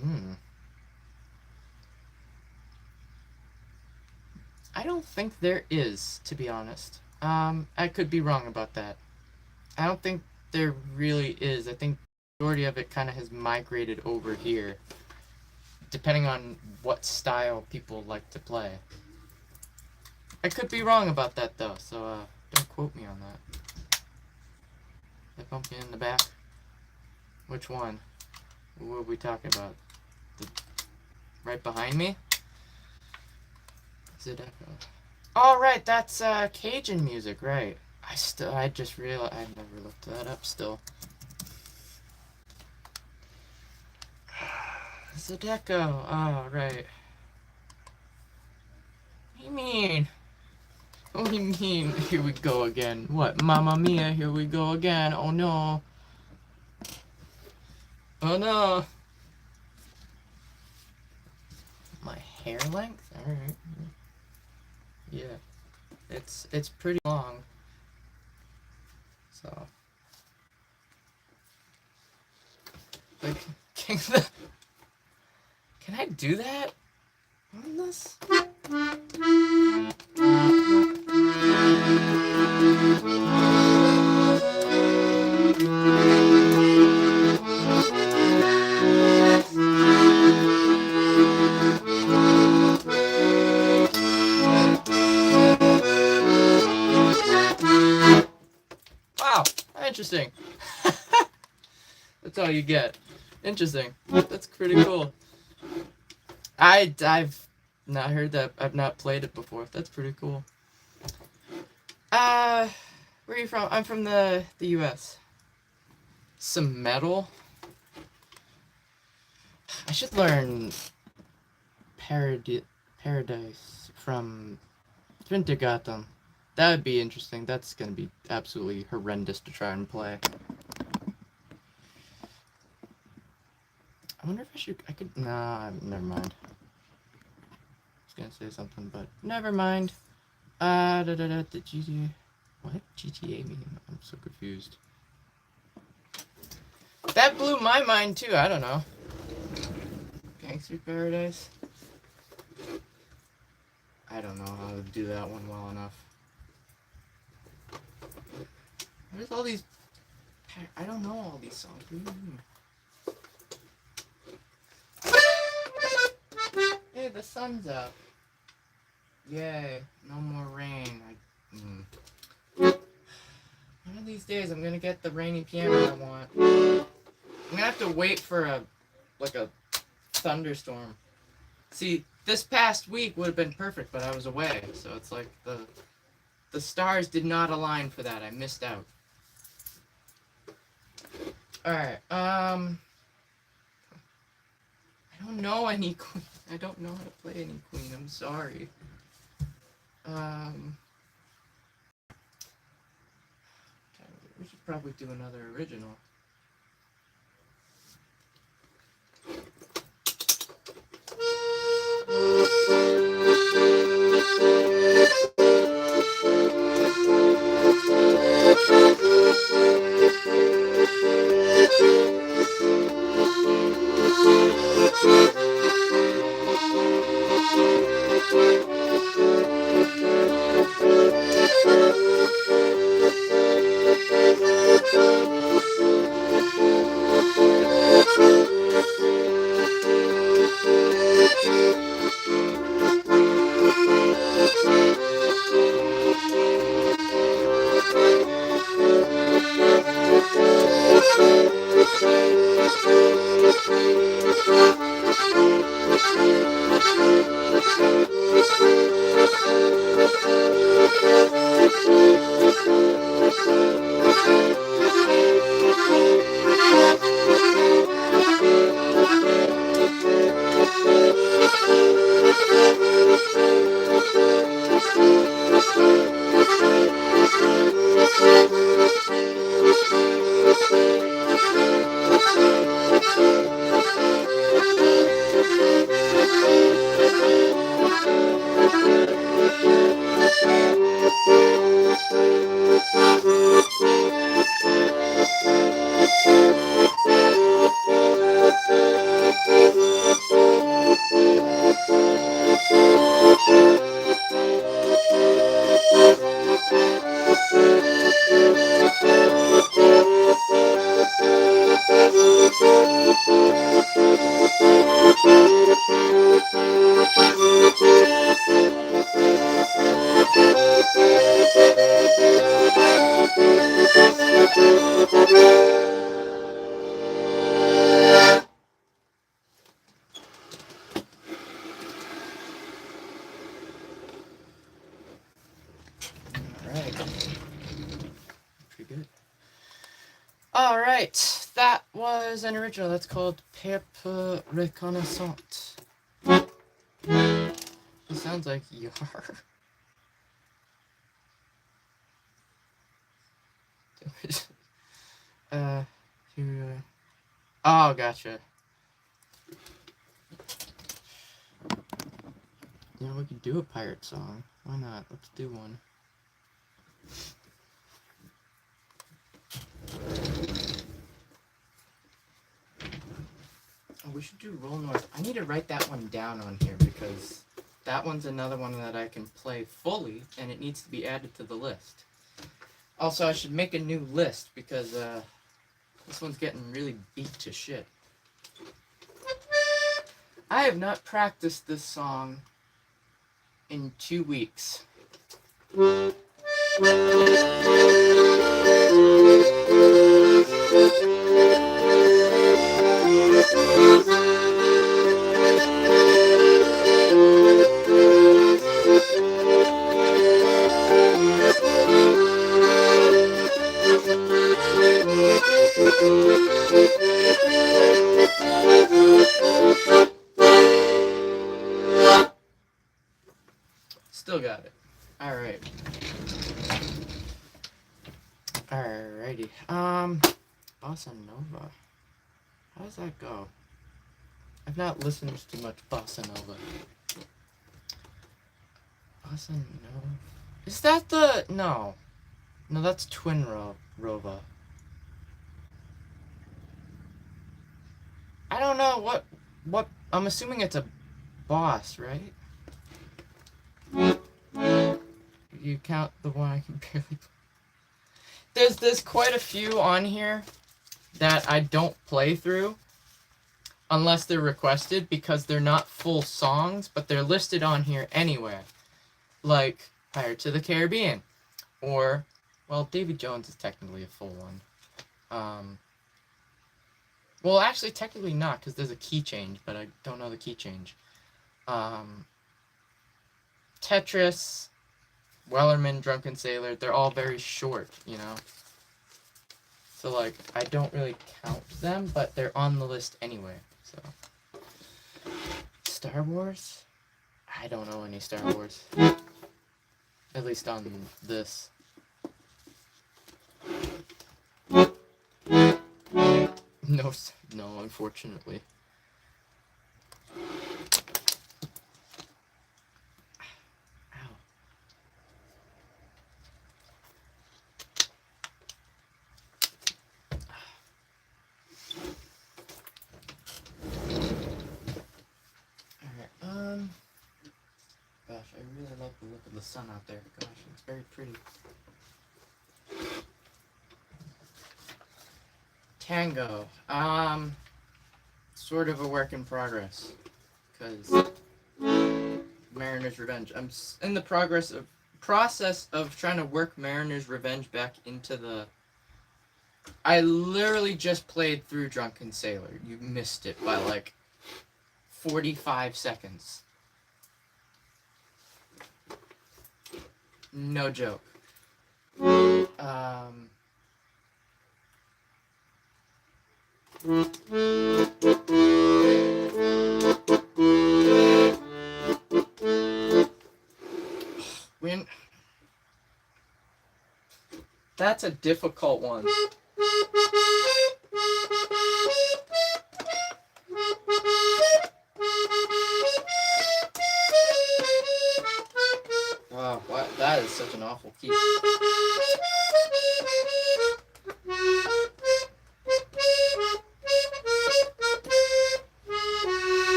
don't think there is, to be honest. I could be wrong about that. I don't think there really is. I think the majority of it kind of has migrated over here, depending on what style people like to play. I could be wrong about that though, so don't quote me on that. The pumpkin in the back. Which one? What are we talking about? The, right behind me? Is it echo? Oh, right, that's Cajun music, right? I just realized I never looked that up still. Zydeco. Oh, right. What do you mean? What do you mean? Here we go again. What? Mamma mia, here we go again. Oh no. Oh no. My hair length? Alright. Yeah. It's pretty long. So. Like, can I do that on this? Wow, interesting. That's all you get. Interesting. That's pretty cool. I've not heard that. I've not played it before. That's pretty cool. Where are you from? I'm from the US. Some metal. I should learn Paradise from Wintergatan. That would be interesting. That's gonna be absolutely horrendous to try and play. I wonder if I could. Nah, never mind. I was gonna say something, but never mind. The GTA. What? GTA mean? I'm so confused. That blew my mind too. I don't know. Gangster Paradise. I don't know how to do that one well enough. There's all these. I don't know all these songs. What do you mean? Hey, the sun's up. Yay, no more rain. One of these days I'm gonna get the rainy piano I want. I'm gonna have to wait for a thunderstorm. See, this past week would have been perfect, but I was away, so it's like the stars did not align for that. I missed out. Alright, I don't know any Queen. I don't know how to play any Queen. I'm sorry. We should probably do another original. Pretty good. Alright, that was an original. That's called Peuple Reconnaissant. It sounds like yar. Here. Oh, gotcha. Yeah, we could do a pirate song. Why not? Let's do one. Oh, we should do Roll North. I need to write that one down on here because that one's another one that I can play fully and it needs to be added to the list. Also, I should make a new list because this one's getting really beat to shit. I have not practiced this song in 2 weeks. Still got it. Alright. Alrighty. Bossa Nova. How does that go? I've not listened to much Bossa Nova. Bossa Nova. Is that the... No. No, that's Twin Rova. I don't know what... I'm assuming it's a boss, right? You count the one I can barely play. There's quite a few on here that I don't play through unless they're requested because they're not full songs, but they're listed on here anyway. Like Pirates of the Caribbean. Or, well, Davy Jones is technically a full one. Well, actually, technically not, because there's a key change, but I don't know the key change. Tetris, Wellerman, Drunken Sailor, they're all very short, you know? So, like, I don't really count them, but they're on the list anyway, so. Star Wars? I don't know any Star Wars. At least on this. No, unfortunately. Gosh, I really like the look of the sun out there. Gosh, it's very pretty. Tango. Sort of a work in progress. Because Mariner's Revenge. I'm in the process of trying to work Mariner's Revenge back into the... I literally just played through Drunken Sailor. You missed it by like 45 seconds. No joke. That's a difficult one. Wow, that is such an awful key.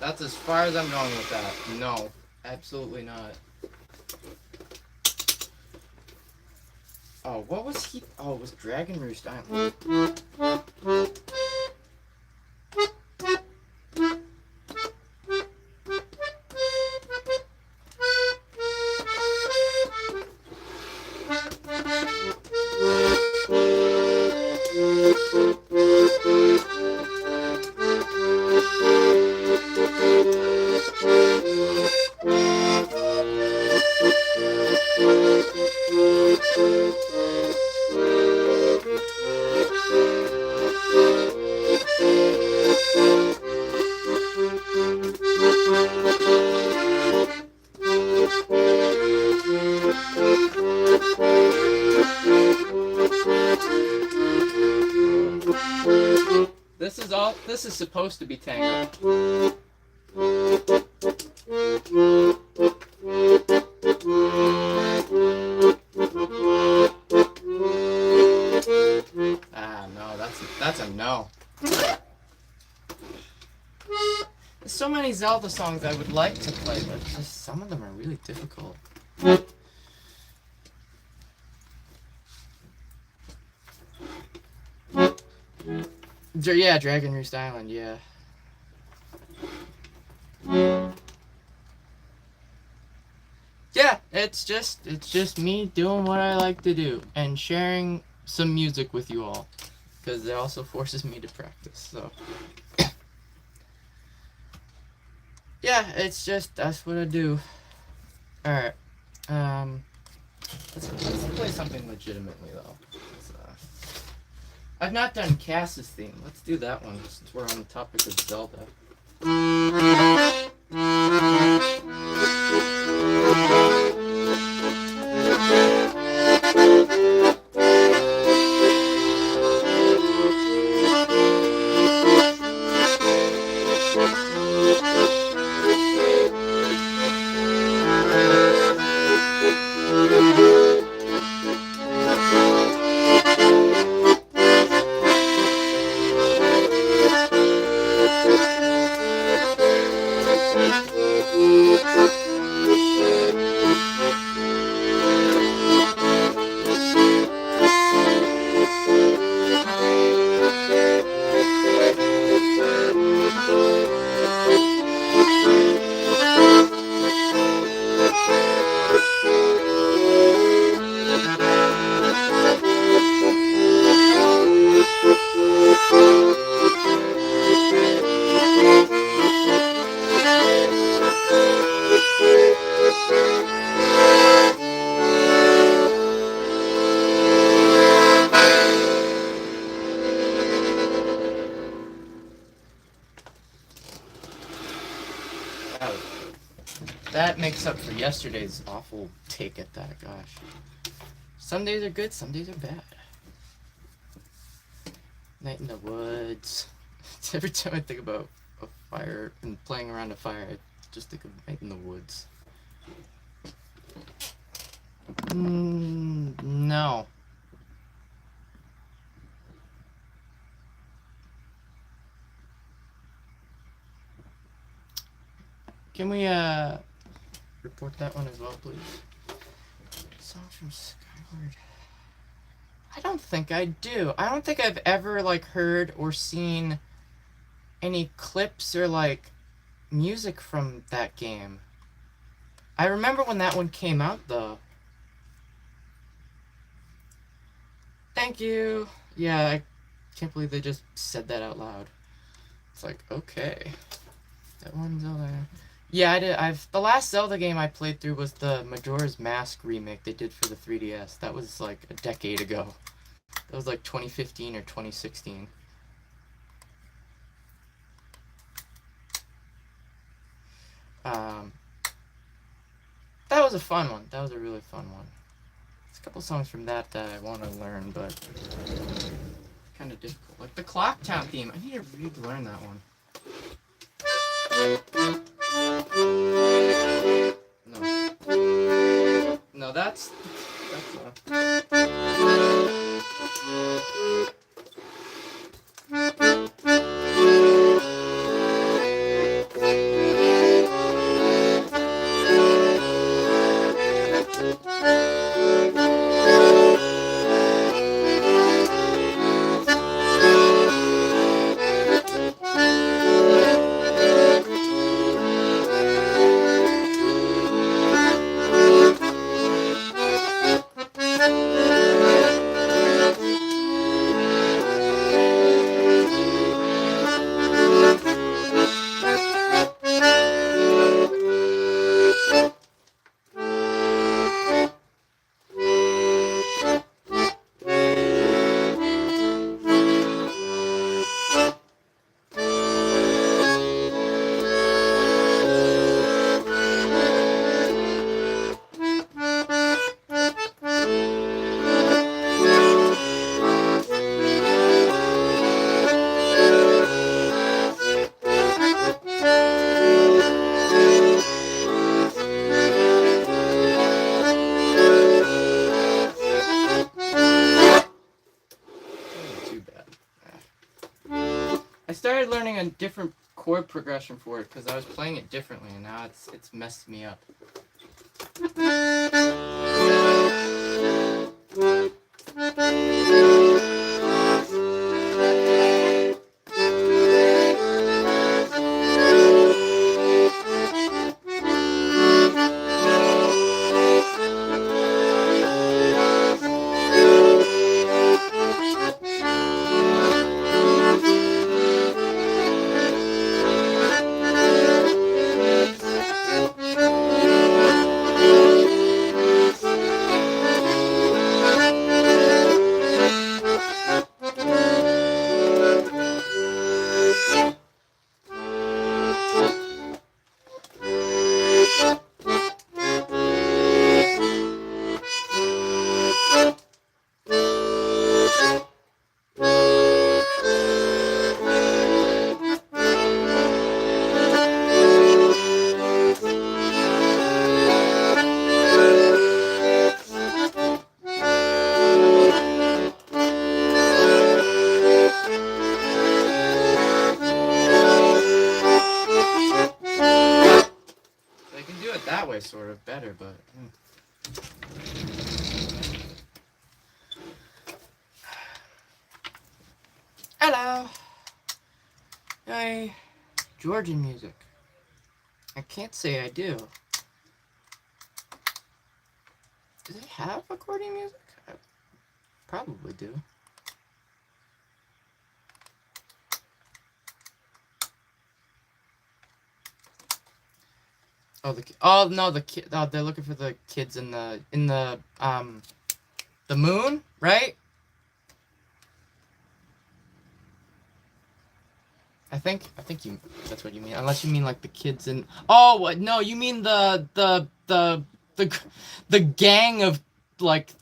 That's as far as I'm going with that. No, absolutely not. Oh, what was he? Oh, it was Dragon Roost Island. This is supposed to be Tangled. Ah, no, that's a no. There's so many Zelda songs I would like to play, but just some of them are really difficult. Yeah, Dragon Roost Island, yeah. Yeah, it's just me doing what I like to do and sharing some music with you all, because it also forces me to practice. So yeah, it's just that's what I do. All right, let's play something legitimately though. I've not done Cass's theme. Let's do that one since we're on the topic of Zelda. That makes up for yesterday's awful take at that, gosh. Some days are good, some days are bad. Night in the woods. Every time I think about a fire and playing around a fire, I just think of Night in the Woods. No. Can we, report that one as well, please? Songs from Skyward. I don't think I do. I don't think I've ever, like, heard or seen any clips or, like, music from that game. I remember when that one came out, though. Thank you. Yeah, I can't believe they just said that out loud. It's like, okay. That one's Zelda. Yeah, I did. The last Zelda game I played through was the Majora's Mask remake they did for the 3DS. That was like a decade ago. That was like 2015 or 2016. That was a fun one. That was a really fun one. There's a couple songs from that I want to learn, but kind of difficult. Like the Clock Town theme. I need to relearn that one. No, that's started learning a different chord progression for it because I was playing it differently, and now it's messed me up. That way sort of better, but hello. Hey, Georgian music. I can't say I do. Do they have accordion music? I probably do. Oh no, the kid. Oh, they're looking for the kids in the moon, right? I think that's what you mean. Unless you mean like the kids in. Oh, what? No, you mean the gang of like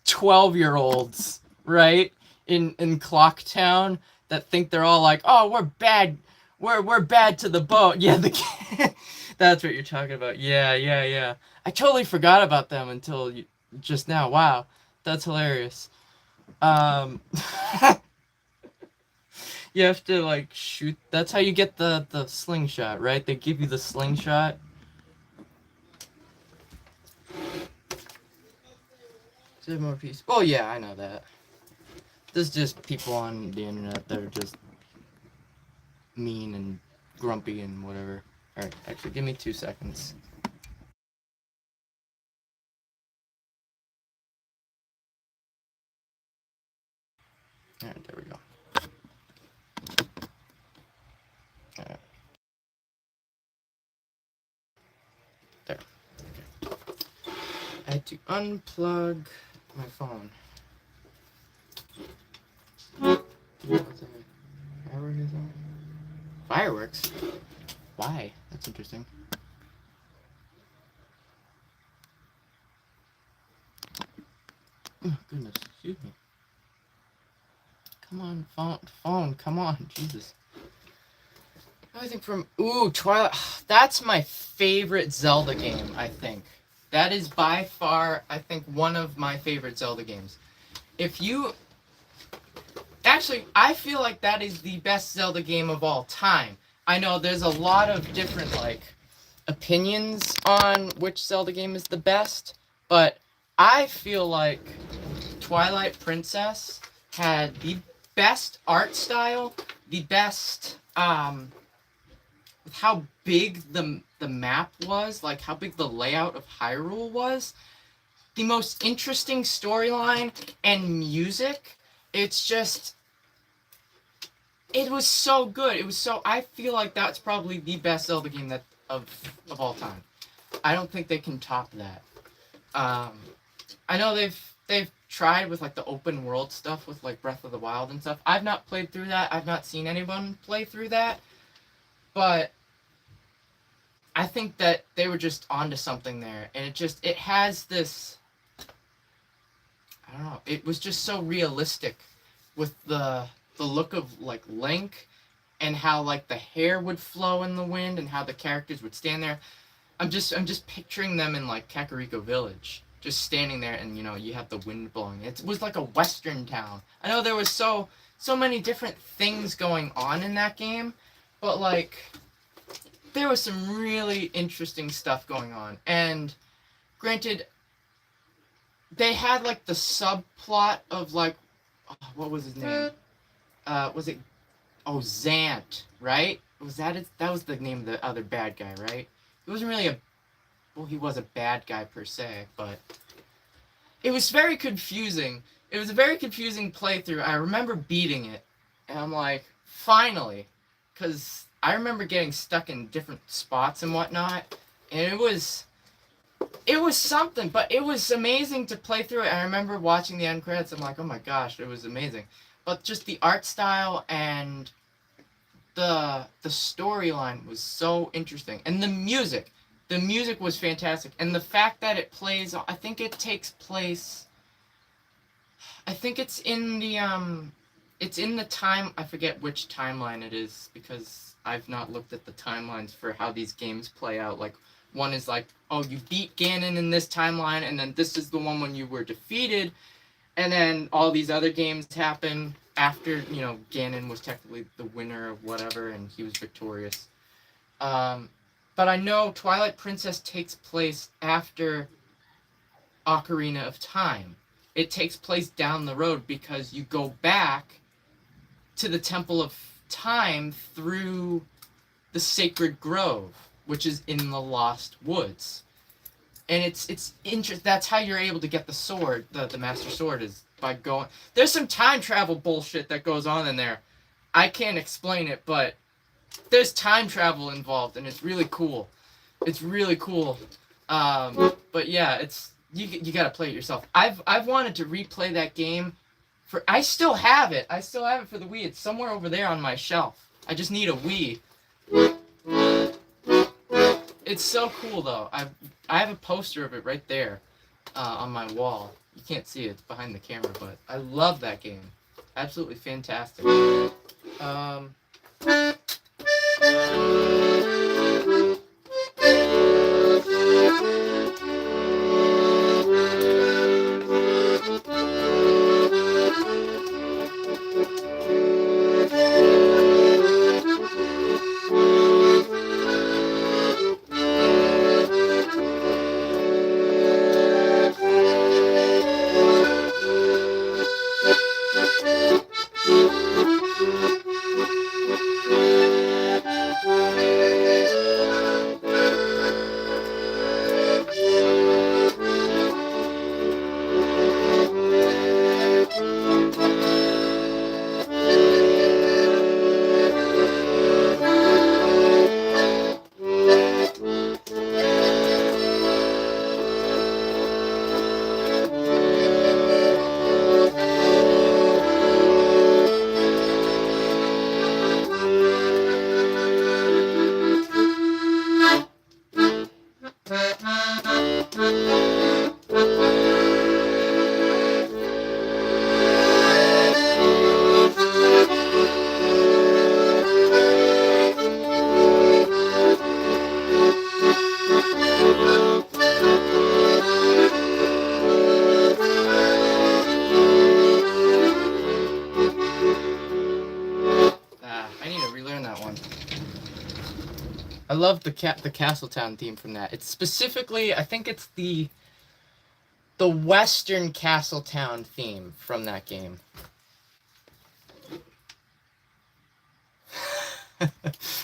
12-year-olds, right? In Clocktown that think they're all like, oh, we're bad. We're bad to the bone. Yeah, that's what you're talking about. Yeah. I totally forgot about them until just now. Wow, that's hilarious. You have to like shoot. That's how you get the slingshot, right? They give you the slingshot. Is there more piece? Oh yeah, I know that. There's just people on the internet that are just mean and grumpy and whatever. All right, actually, give me 2 seconds. All right, there we go. All right. There. Okay. I had to unplug my phone. Fireworks? Why? That's interesting. Oh, goodness, excuse me. Come on, phone, come on, Jesus. Everything from, ooh, Twilight, that's my favorite Zelda game, I think. That is by far, I think, one of my favorite Zelda games. Actually, I feel like that is the best Zelda game of all time. I know there's a lot of different, like, opinions on which Zelda game is the best, but I feel like Twilight Princess had the best art style, the best, how big the map was, like how big the layout of Hyrule was, the most interesting storyline and music. It's just, it was so good. It was so, I feel like that's probably the best Zelda game of all time. I don't think they can top that. I know they've tried with like the open world stuff with like Breath of the Wild and stuff. I've not played through that. I've not seen anyone play through that. But I think that they were just onto something there, and it has this, I don't know, it was just so realistic with the look of like Link and how like the hair would flow in the wind and how the characters would stand there. I'm just picturing them in like Kakariko Village, just standing there, and you know, you have the wind blowing. It was like a western town. I know there was so so many different things going on in that game, but like there was some really interesting stuff going on. And granted, they had like the subplot of like, what was his name? Was it Zant, right? Was that it? That was the name of the other bad guy, right? He wasn't really he was a bad guy per se, but it was very confusing. It was a very confusing playthrough. I remember beating it, and I'm like, finally, because I remember getting stuck in different spots and whatnot, and it was something, but it was amazing to play through it. I remember watching the end credits. I'm like, oh my gosh, it was amazing. But just the art style and the storyline was so interesting, and the music was fantastic, and the fact that it plays, I think it takes place, I think it's in the time, I forget which timeline it is, because I've not looked at the timelines for how these games play out. Like, one is like, oh, you beat Ganon in this timeline, and then this is the one when you were defeated, and then all these other games happen after, Ganon was technically the winner of whatever, and he was victorious. But I know Twilight Princess takes place after Ocarina of Time. It takes place down the road because you go back to the Temple of Time through the Sacred Grove, which is in the Lost Woods. And it's interesting. That's how you're able to get the sword, the Master Sword, is by going. There's some time travel bullshit that goes on in there. I can't explain it, but there's time travel involved, and it's really cool. It's really cool. But yeah, it's you gotta play it yourself. I've wanted to replay that game. I still have it. I still have it for the Wii. It's somewhere over there on my shelf. I just need a Wii. It's so cool though. I have a poster of it right there on my wall. You can't see it, it's behind the camera, but I love that game. Absolutely fantastic. I love the Castletown theme from that. It's specifically, I think it's the Western Castletown theme from that game.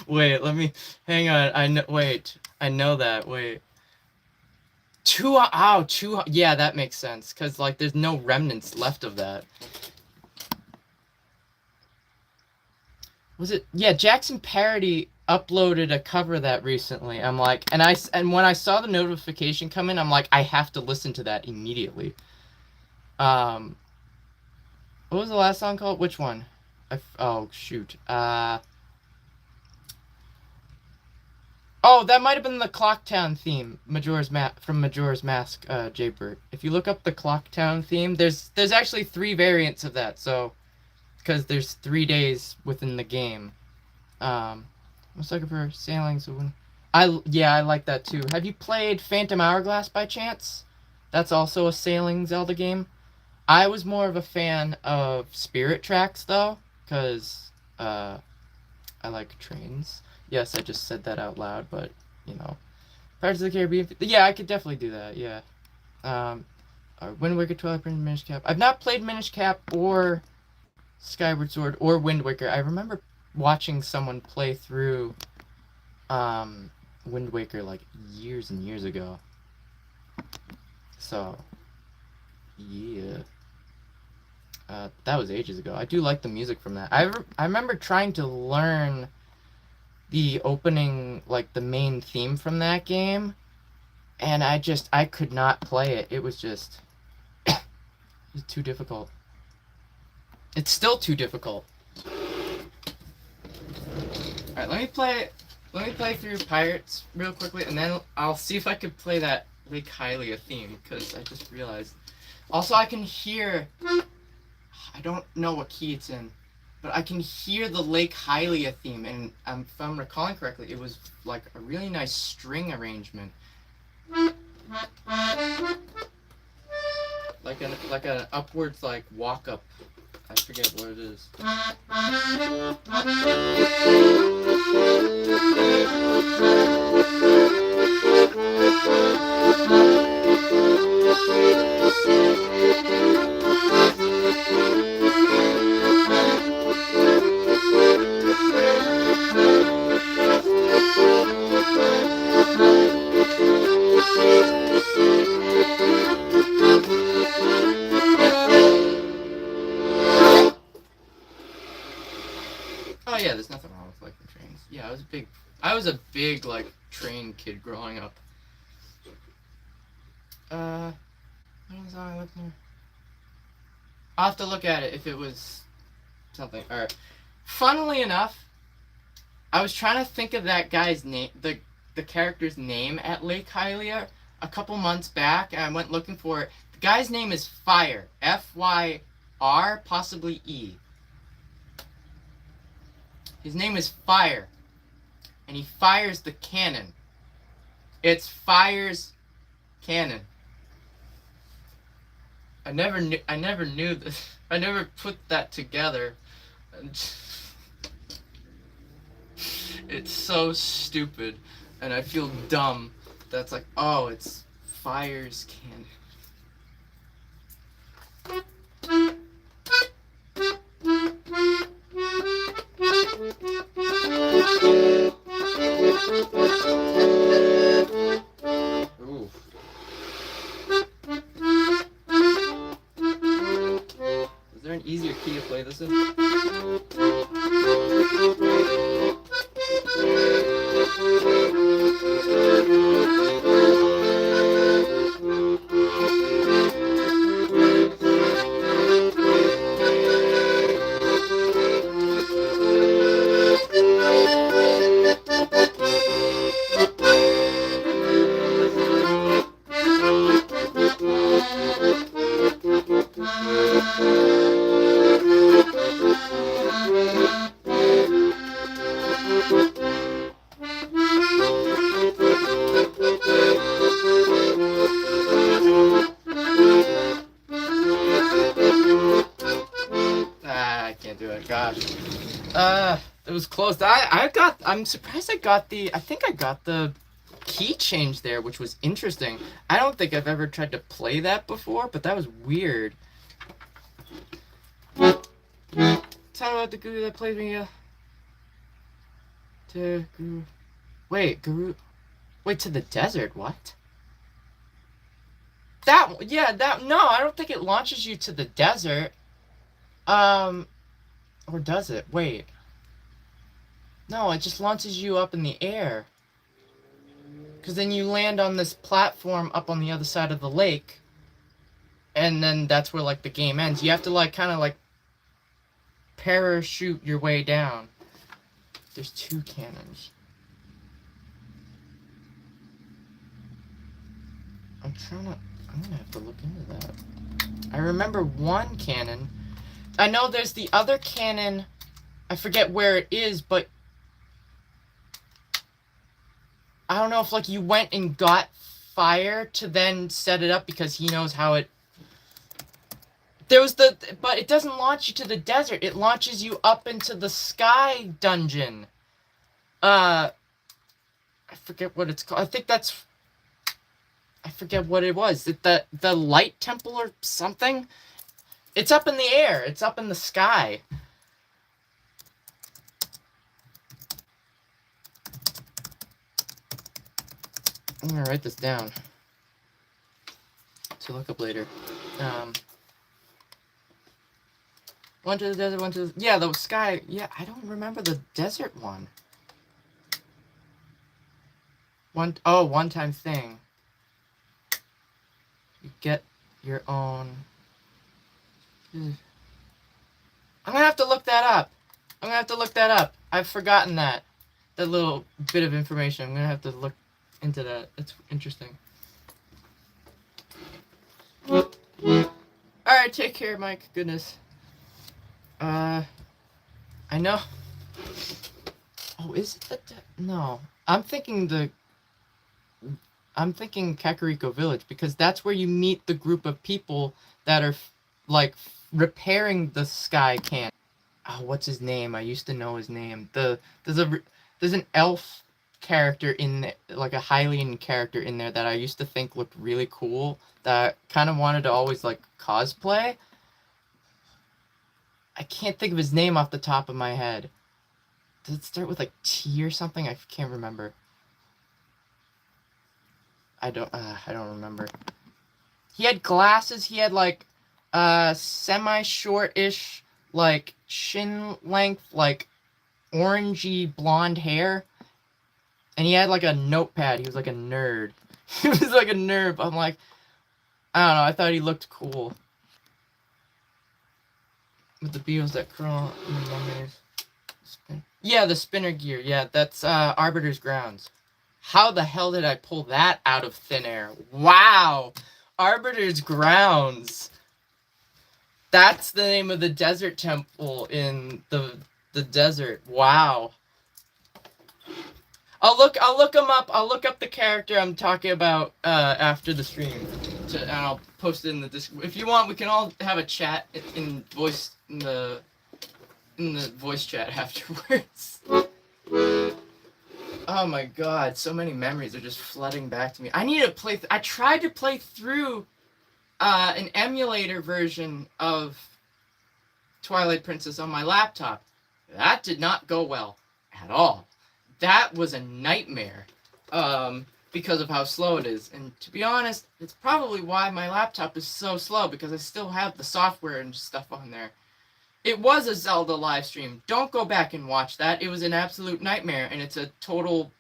Wait, let me hang on. I know that. Wait. Yeah, that makes sense, cuz like there's no remnants left of that. Was it? Yeah, Jackson Parody uploaded a cover of that recently. I'm like, and when I saw the notification come in, I'm like, I have to listen to that immediately. What was the last song called? Which one? Oh shoot. Oh, that might have been the Clocktown theme, from Majora's Mask, Jaybird. If you look up the Clocktown theme, there's actually 3 variants of that. So, because there's 3 days within the game. I was looking for Sailing. So I like that too. Have you played Phantom Hourglass by chance? That's also a sailing Zelda game. I was more of a fan of Spirit Tracks though. because I like trains. Yes, I just said that out loud, but you know, Pirates of the Caribbean. Yeah, I could definitely do that. Yeah. Wind Waker, Twilight Princess, Minish Cap. I've not played Minish Cap or Skyward Sword or Wind Waker. I remember watching someone play through Wind Waker like years and years ago. So, yeah. That was ages ago. I do like the music from that. I remember trying to learn the opening, like the main theme from that game, and I could not play it. It was just it was too difficult. It's still too difficult. Alright, let me play through Pirates real quickly, and then I'll see if I could play that Lake Hylia theme, because I just realized. Also, I can hear, I don't know what key it's in, but I can hear the Lake Hylia theme, and if I'm recalling correctly, it was like a really nice string arrangement. Like an upwards like walk up. I forget what it is. Oh yeah, there's nothing wrong with liking trains. Yeah, I was a big like train kid growing up. What was I looking at? I'll have to look at it if it was something. Alright. Funnily enough, I was trying to think of that guy's name, the character's name at Lake Hylia a couple months back, and I went looking for it. The guy's name is Fire. F-Y-R, possibly E. His name is Fire, and he fires the cannon. It's Fire's cannon. I never knew this. I never put that together. It's so stupid, and I feel dumb. That's like, oh, it's Fire's cannon. Ooh. Is there an easier key to play this in? It was close. I'm surprised I think I got the key change there, which was interesting. I don't think I've ever tried to play that before, but that was weird. Tell me about the guru that plays me, to Guru. Wait, to the desert, what? No, I don't think it launches you to the desert. Or does it? Wait. No, it just launches you up in the air. Because then you land on this platform up on the other side of the lake. And then that's where, like, the game ends. You have to, like, kind of, like, parachute your way down. There's 2 cannons. I'm gonna have to look into that. I remember 1 cannon. I know there's the other cannon. I forget where it is, but I don't know if, like, you went and got Fire to then set it up because he knows how it But it doesn't launch you to the desert. It launches you up into the sky dungeon. I forget what it's called. I forget what it was. The light temple or something? It's up in the air. It's up in the sky. I'm gonna write this down to look up later. One to the desert, one to the... Yeah, the sky. Yeah, I don't remember the desert one. One-time thing. You get your own... I'm gonna have to look that up. I've forgotten that. That little bit of information. I'm gonna have to look into that. It's interesting. Alright, take care, Mike. Goodness. I know. Oh, is it the... No. I'm thinking Kakariko Village, because that's where you meet the group of people that are, like, repairing the sky can. Oh, what's his name? I used to know his name. There's an elf character in there, like a Hylian character in there that I used to think looked really cool, that I kind of wanted to always, like, cosplay. I can't think of his name off the top of my head. Does it start with, like, T or something? I can't remember. I don't remember. He had glasses. He had, like, semi-short-ish, like, shin length, like, orangey blonde hair. And he had, like, a notepad. He was, like, a nerd. He was, like, a nerd. I'm like, I don't know. I thought he looked cool. With the beetles that crawl in the memories. Yeah, the spinner gear. Yeah, that's Arbiter's Grounds. How the hell did I pull that out of thin air? Wow! Arbiter's Grounds. That's the name of the desert temple in the desert. Wow. I'll look him up. I'll look up the character I'm talking about after the stream. And I'll post it in the Discord. If you want, we can all have a chat in the voice chat afterwards. Oh my god, so many memories are just flooding back to me. I need to play... I tried to play through an emulator version of Twilight Princess on my laptop. That did not go well at all. That was a nightmare because of how slow it is. And to be honest, it's probably why my laptop is so slow, because I still have the software and stuff on there. It was a Zelda live stream. Don't go back and watch that. It was an absolute nightmare, and it's a total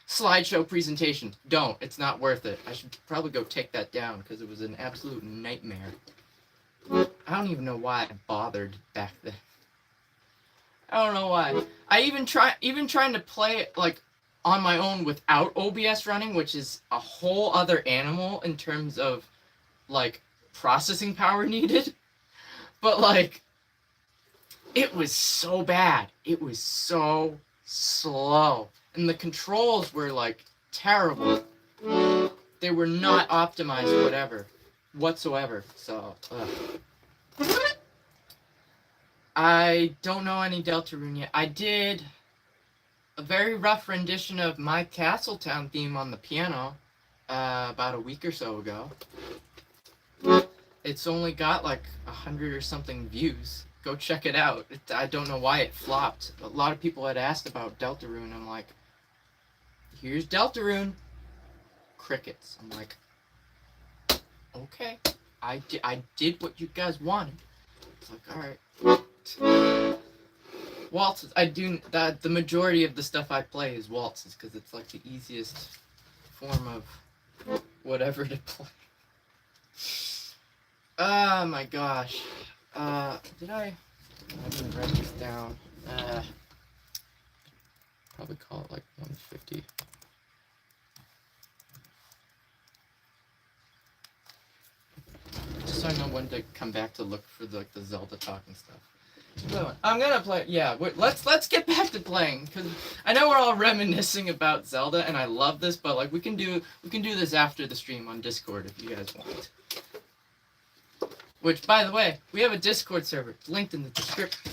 slideshow presentation. Don't. It's not worth it. I should probably go take that down, because it was an absolute nightmare. I don't even know why I bothered back then. I don't know why. I even trying to play it, like, on my own without OBS running, which is a whole other animal in terms of, like, processing power needed. But, like... It was so bad. It was so slow. And the controls were, like, terrible. They were not optimized whatsoever. So, I don't know any Deltarune yet. I did a very rough rendition of my Castletown theme on the piano about a week or so ago. It's only got, like, 100 or something views. Go check it out. I don't know why it flopped. A lot of people had asked about Deltarune. I'm like, here's Deltarune. Crickets. I'm like, okay. I did what you guys wanted. It's like, alright. Waltzes. I do... The majority of the stuff I play is waltzes, because it's like the easiest form of whatever to play. Oh my gosh. Did I didn't write this down. Probably call it like 150. Just so I know when to come back to look for the Zelda talking stuff. So, I'm gonna play. Yeah, let's get back to playing, because I know we're all reminiscing about Zelda, and I love this, but like we can do this after the stream on Discord if you guys want. Which, by the way, we have a Discord server. It's linked in the description.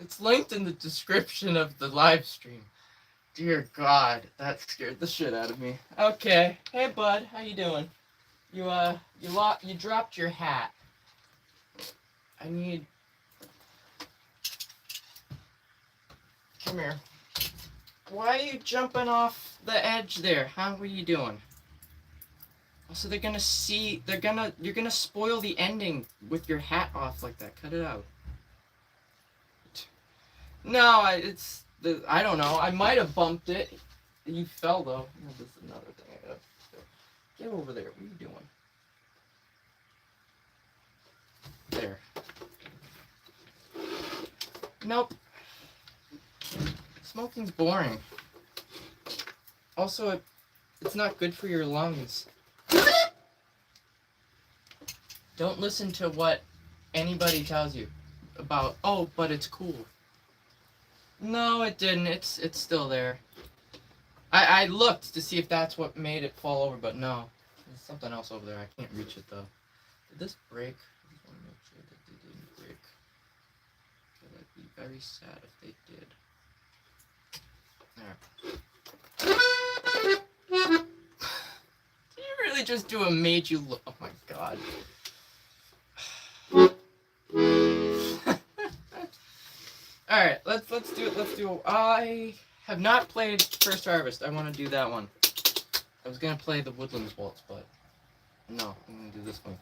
It's linked in the description of the live stream. Dear God, that scared the shit out of me. Okay, hey bud, how you doing? You dropped your hat. I need. Come here. Why are you jumping off the edge there? How are you doing? Also, they're gonna see. You're gonna spoil the ending with your hat off like that. Cut it out. No, I don't know. I might have bumped it. You fell though. Oh, this is another thing I gotta. Get over there. What are you doing? There. Nope. Smoking's boring. Also, it's not good for your lungs. Don't listen to what anybody tells you about, oh, but it's cool. No, it didn't. It's still there. I looked to see if that's what made it fall over, but no. There's something else over there. I can't reach it, though. Did this break? I just want to make sure that they didn't break. I'd be very sad if they did. There. Did you really just do a made you look? Oh my God. Alright, let's do it. I have not played First Harvest. I want to do that one. I was gonna play the Woodlands Waltz, but no, I'm gonna do this one.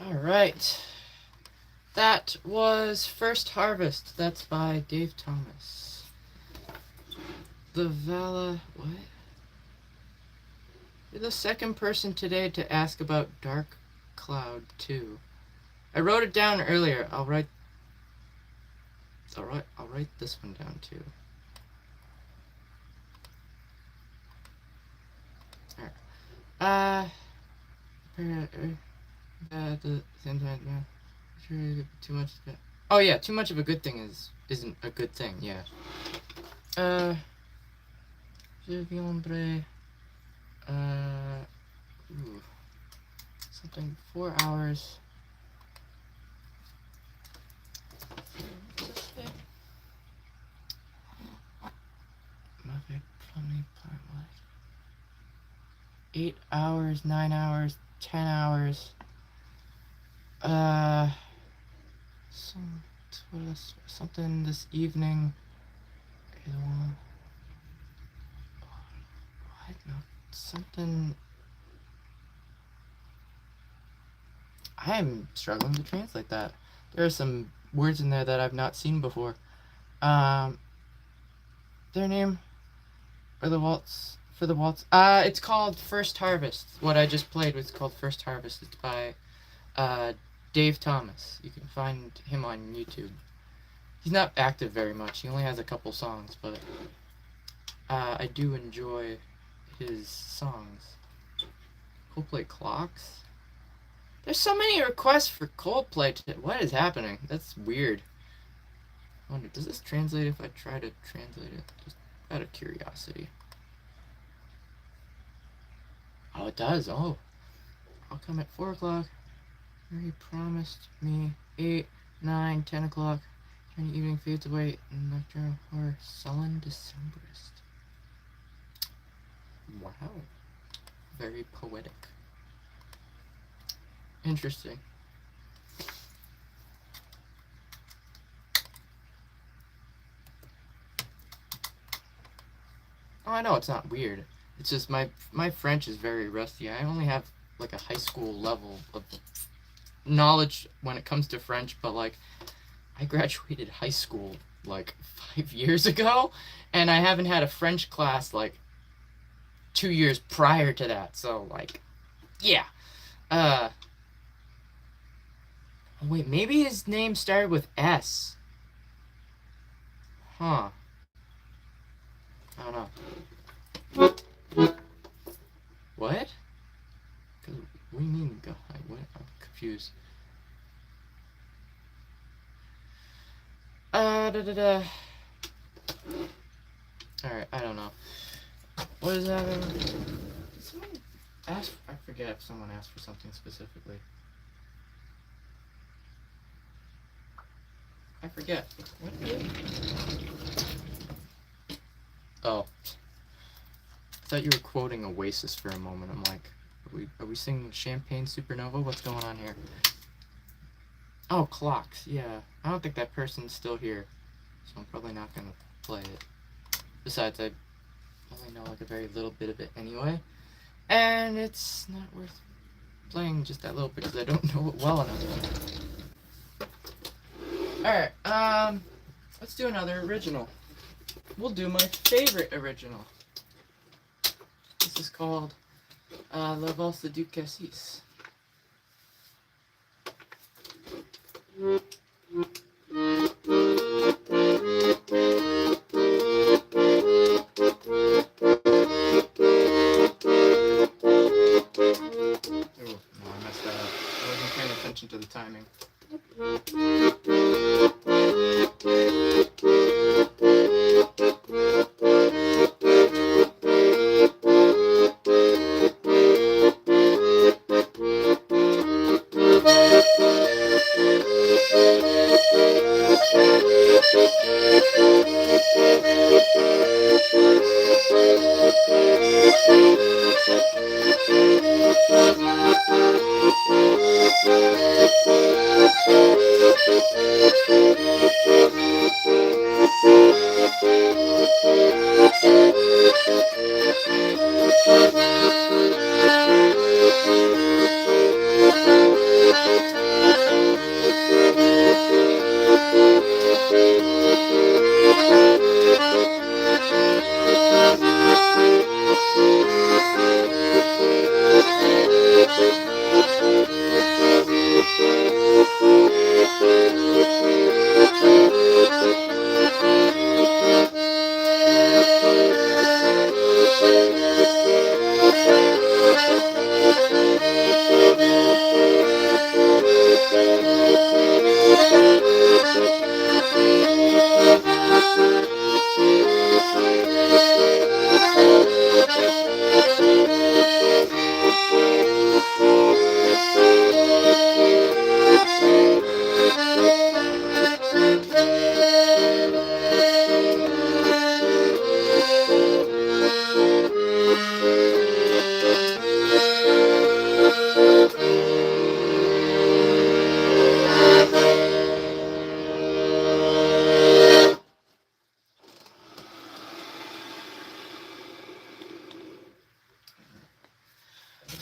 Alright. That was First Harvest. That's by Dave Thomas. The Vala... What? You're the second person today to ask about Dark Cloud 2. I wrote it down earlier. I'll write this one down too. Alright. Too much. Oh yeah, too much of a good thing isn't a good thing. Yeah. Something 4 hours. What's this thing? 8 hours, 9 hours, 10 hours. Something this evening. What? No, something. I'm struggling to translate that. There are some words in there that I've not seen before. Their name for the waltz. It's called First Harvest. What I just played was called First Harvest. It's by Dave Thomas. You can find him on YouTube. He's not active very much. He only has a couple songs, but I do enjoy his songs. Coldplay clocks? There's so many requests for Coldplay. What is happening? That's weird. I wonder, does this translate if I try to translate it? Just out of curiosity. Oh, it does. Oh. I'll come at 4 o'clock. He promised me 8, 9, 10 o'clock. When the evening fades away in nocturnal horror. Sullen Decemberist. Wow. Very poetic. Interesting. Oh, I know it's not weird. It's just my French is very rusty. I only have like a high school level of knowledge when it comes to French, but like I graduated high school like 5 years ago, and I haven't had a French class like 2 years prior to that. So like, yeah. Oh, wait, maybe his name started with S. Huh. I don't know. What? What do you mean, God? What? I'm confused. Alright, I don't know. What is that? Did someone ask? I forget if someone asked for something specifically. I forget. What did it? Oh. I thought you were quoting Oasis for a moment. I'm like, are we singing Champagne Supernova? What's going on here? Oh, clocks. Yeah. I don't think that person's still here, so I'm probably not going to play it. Besides, I only know like a very little bit of it anyway. And it's not worth playing just that little bit because I don't know it well enough. Alright, let's do another original. We'll do my favorite original. This is called La Valse du Cassis.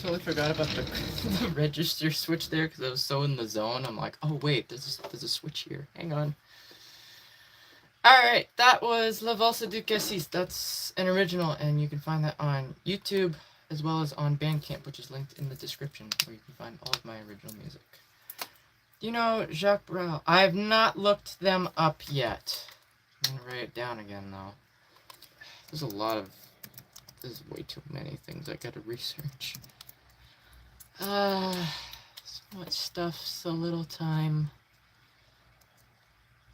Totally forgot about the, the register switch there because I was so in the zone. I'm like, oh wait, there's a switch here. Hang on. Alright, that was La Valsa du Cassis. That's an original, and you can find that on YouTube as well as on Bandcamp, which is linked in the description, where you can find all of my original music. Do you know Jacques Brel? I have not looked them up yet. I'm gonna write it down again, though. There's a lot of... There's way too many things I gotta research. So much stuff, so little time.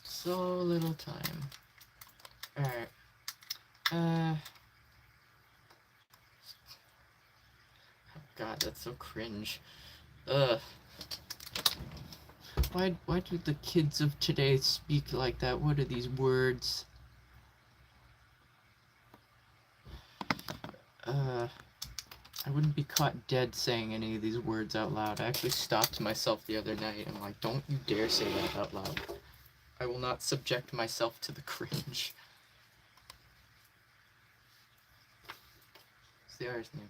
So little time. Alright. Oh god, that's so cringe. Ugh. Why do the kids of today speak like that? What are these words? I wouldn't be caught dead saying any of these words out loud. I actually stopped myself the other night and I'm like, don't you dare say that out loud. I will not subject myself to the cringe. What's the artist name?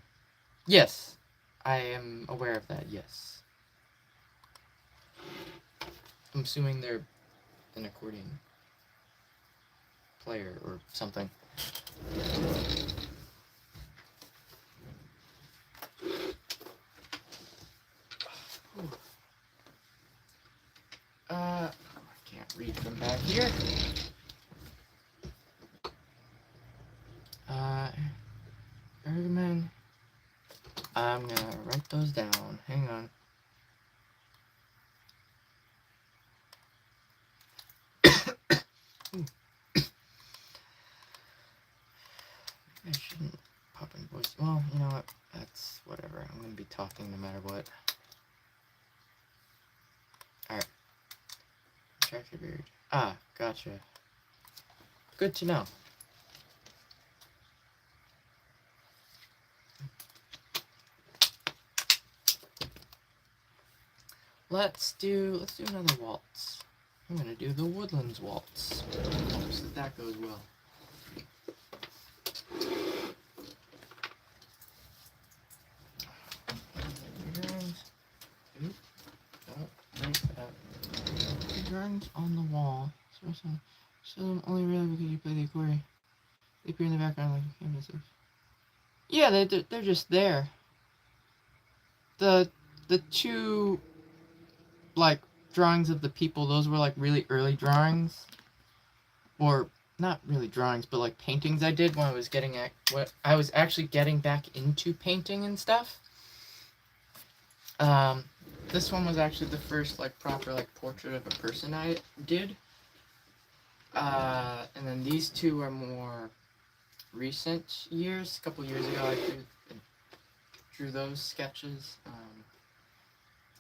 Yes, I am aware of that, yes. I'm assuming they're an accordion player or something. I can't read from back here. Ergoman. I'm gonna write those down. Hang on. I shouldn't pop in voice. Well, you know what? That's whatever. I'm gonna be talking no matter what. Alright. Track your beard. Ah, gotcha. Good to know. Let's do another waltz. I'm gonna do the Woodlands Waltz. Hopes that goes well. Drawings on the wall. Show them only really because you play the accordion. They appear in the background like canvases. Yeah, they're just there. The two like drawings of the people, those were like really early drawings, or not really drawings, but like paintings I did when I was I was actually getting back into painting and stuff. This one was actually the first like proper like portrait of a person I did. And then these two are more recent years. A couple years ago I drew those sketches.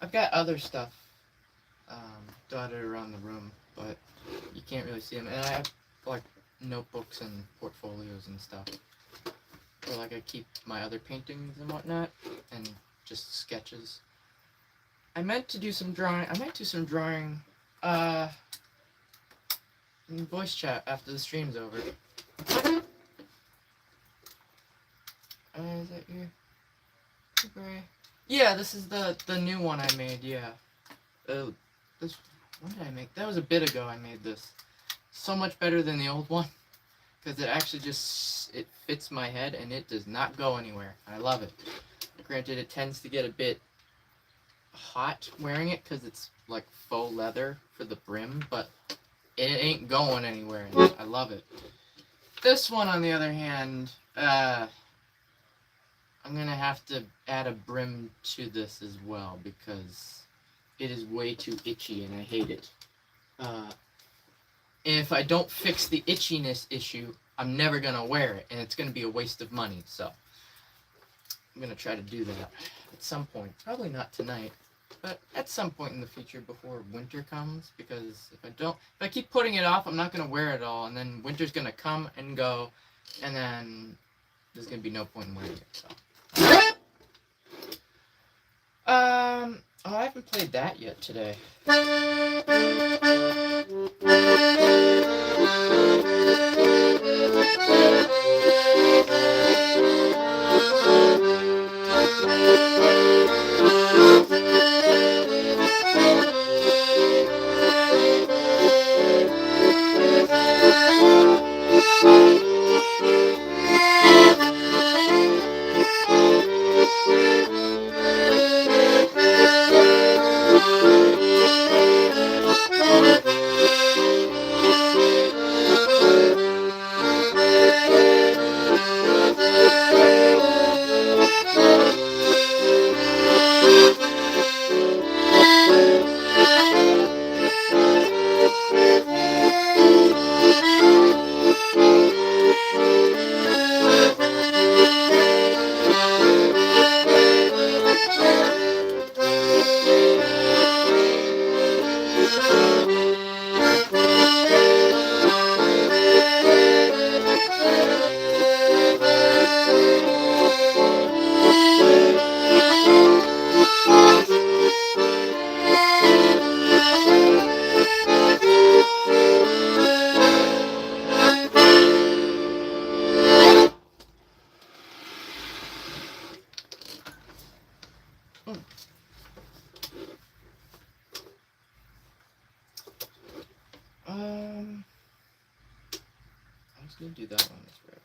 I've got other stuff dotted around the room, but you can't really see them. And I have like notebooks and portfolios and stuff where like I keep my other paintings and whatnot, and just sketches. I meant to do some drawing. voice chat after the stream's over. Is that you? Bray? Yeah, this is the new one I made. Yeah. This when did I make? That was a bit ago. I made this. So much better than the old one, because it actually just it fits my head and it does not go anywhere. I love it. Granted, it tends to get a bit hot wearing it because it's like faux leather for the brim, but it ain't going anywhere. And I love it. This one, on the other hand, I'm gonna have to add a brim to this as well because it is way too itchy and I hate it. If I don't fix the itchiness issue, I'm never gonna wear it, and it's gonna be a waste of money. So I'm gonna try to do that at some point. Probably not tonight, but at some point in the future before winter comes. Because if I keep putting it off, I'm not gonna wear it all, and then winter's gonna come and go, and then there's gonna be no point in wearing it. So. Oh, I haven't played that yet today. I was gonna do that one. That's right.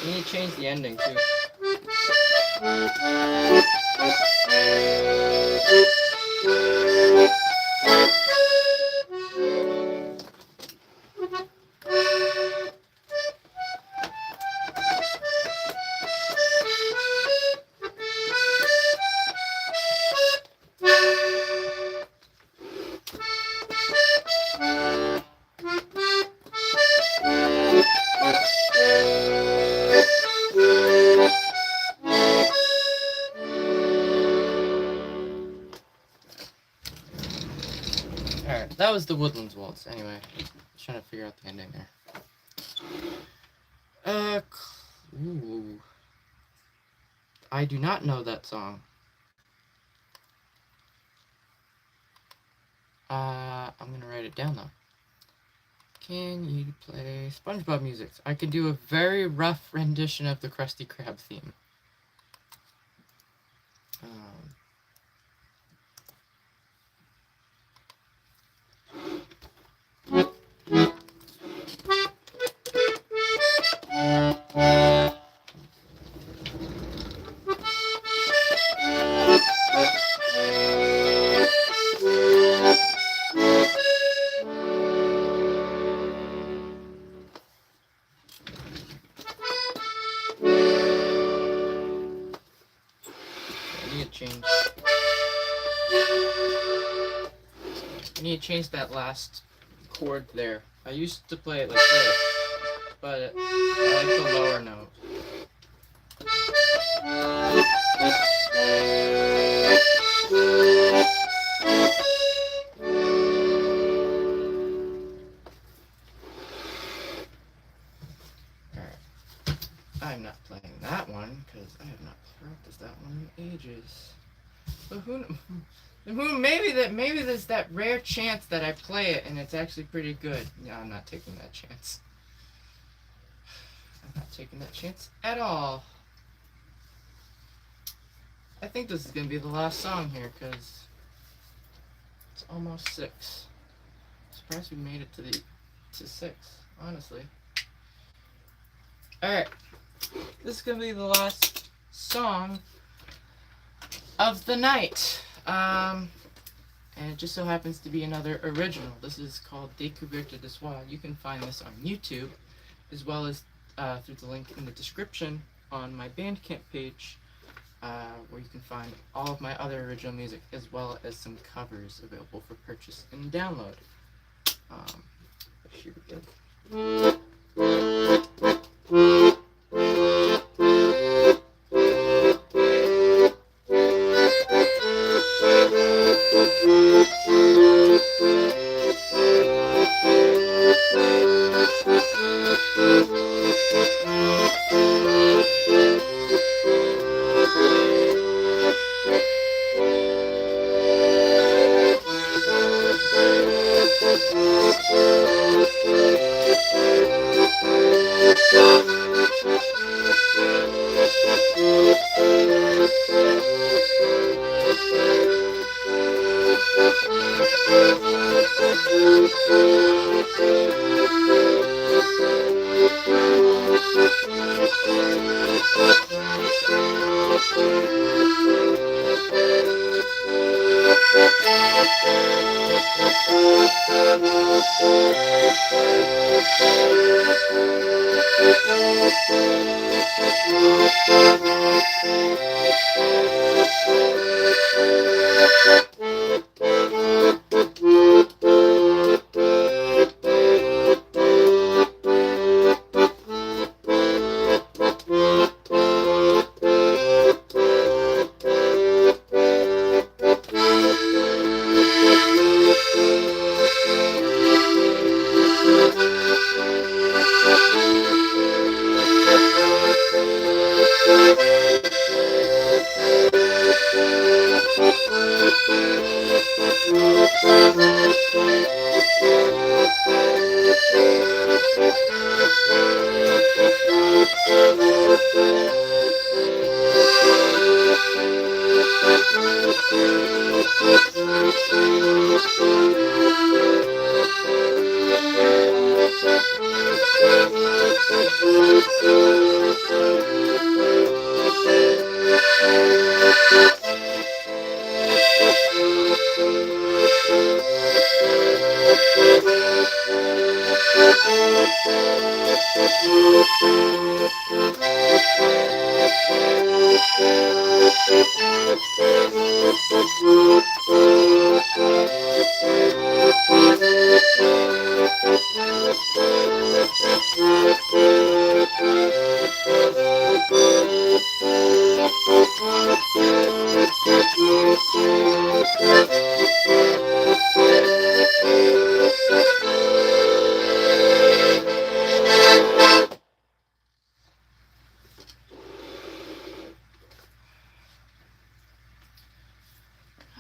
You need to change the ending too. Alright, that was the Woodlands Waltz, anyway. Just trying to figure out the ending there. Ooh. I do not know that song. I'm gonna write it down though. Can you play SpongeBob music? I can do a very rough rendition of the Krusty Krab theme. I need to change that last chord there. I used to play it like this, but I like the lower note. Alright. I'm not playing that one, because I have not practiced that one in ages. But maybe there's that rare chance that I play it and it's actually pretty good. No, I'm not taking that chance. I'm not taking that chance at all. I think this is gonna be the last song here because it's almost 6. I'm surprised we made it to 6, honestly. Alright. This is gonna be the last song of the night. And it just so happens to be another original. This is called Découverte de Soi. You can find this on YouTube, as well as through the link in the description on my Bandcamp page, where you can find all of my other original music, as well as some covers available for purchase and download. Here we go.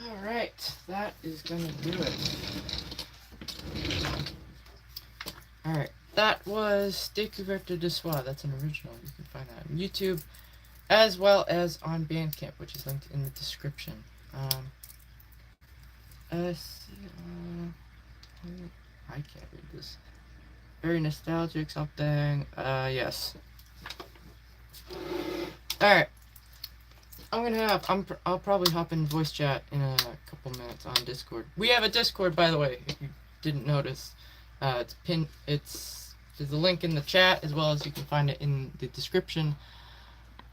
Alright, that is gonna do it. Alright, that was Découverte de Soi. That's an original. You can find that on YouTube, as well as on Bandcamp, which is linked in the description. I can't read this. Very nostalgic something. Yes. Alright. I'll probably hop in voice chat in a couple minutes on Discord. We have a Discord, by the way, if you didn't notice. There's a link in the chat, as well as you can find it in the description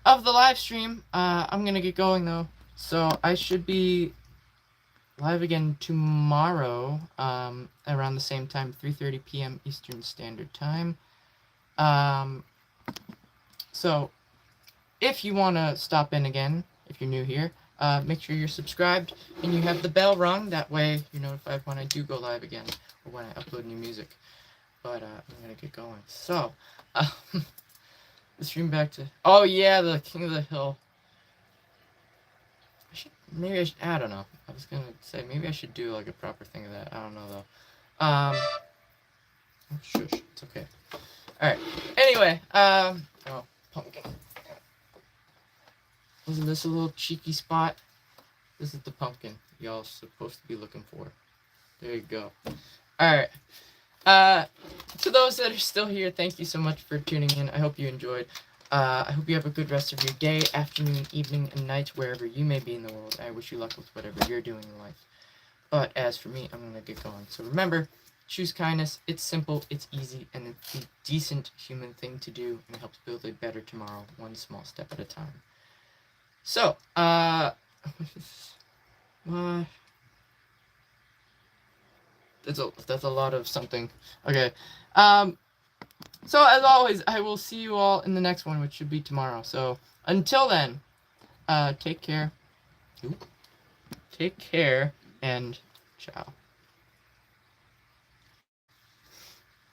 of the live stream. I'm gonna get going though, so I should be live again tomorrow, around the same time, 3:30 p.m. Eastern Standard Time. So if you want to stop in again, if you're new here, make sure you're subscribed and you have the bell rung. That way you're notified when I do go live again, or when I upload new music. But I'm gonna get going. So, the stream back to... Oh yeah, the King of the Hill. I don't know. I was gonna say, maybe I should do like a proper thing of that. I don't know though. Oh, shush. It's okay. Alright. Anyway, oh, pumpkin. Wasn't this a little cheeky spot? This is the pumpkin y'all supposed to be looking for. There you go. Alright. To those that are still here, thank you so much for tuning in. I hope you enjoyed. I hope you have a good rest of your day, afternoon, evening, and night, wherever you may be in the world. I wish you luck with whatever you're doing in life. But as for me, I'm going to get going. So remember, choose kindness. It's simple, it's easy, and it's a decent human thing to do, and it helps build a better tomorrow, one small step at a time. So, that's a lot of something. Okay. So as always, I will see you all in the next one, which should be tomorrow. So until then, take care. Take care and ciao.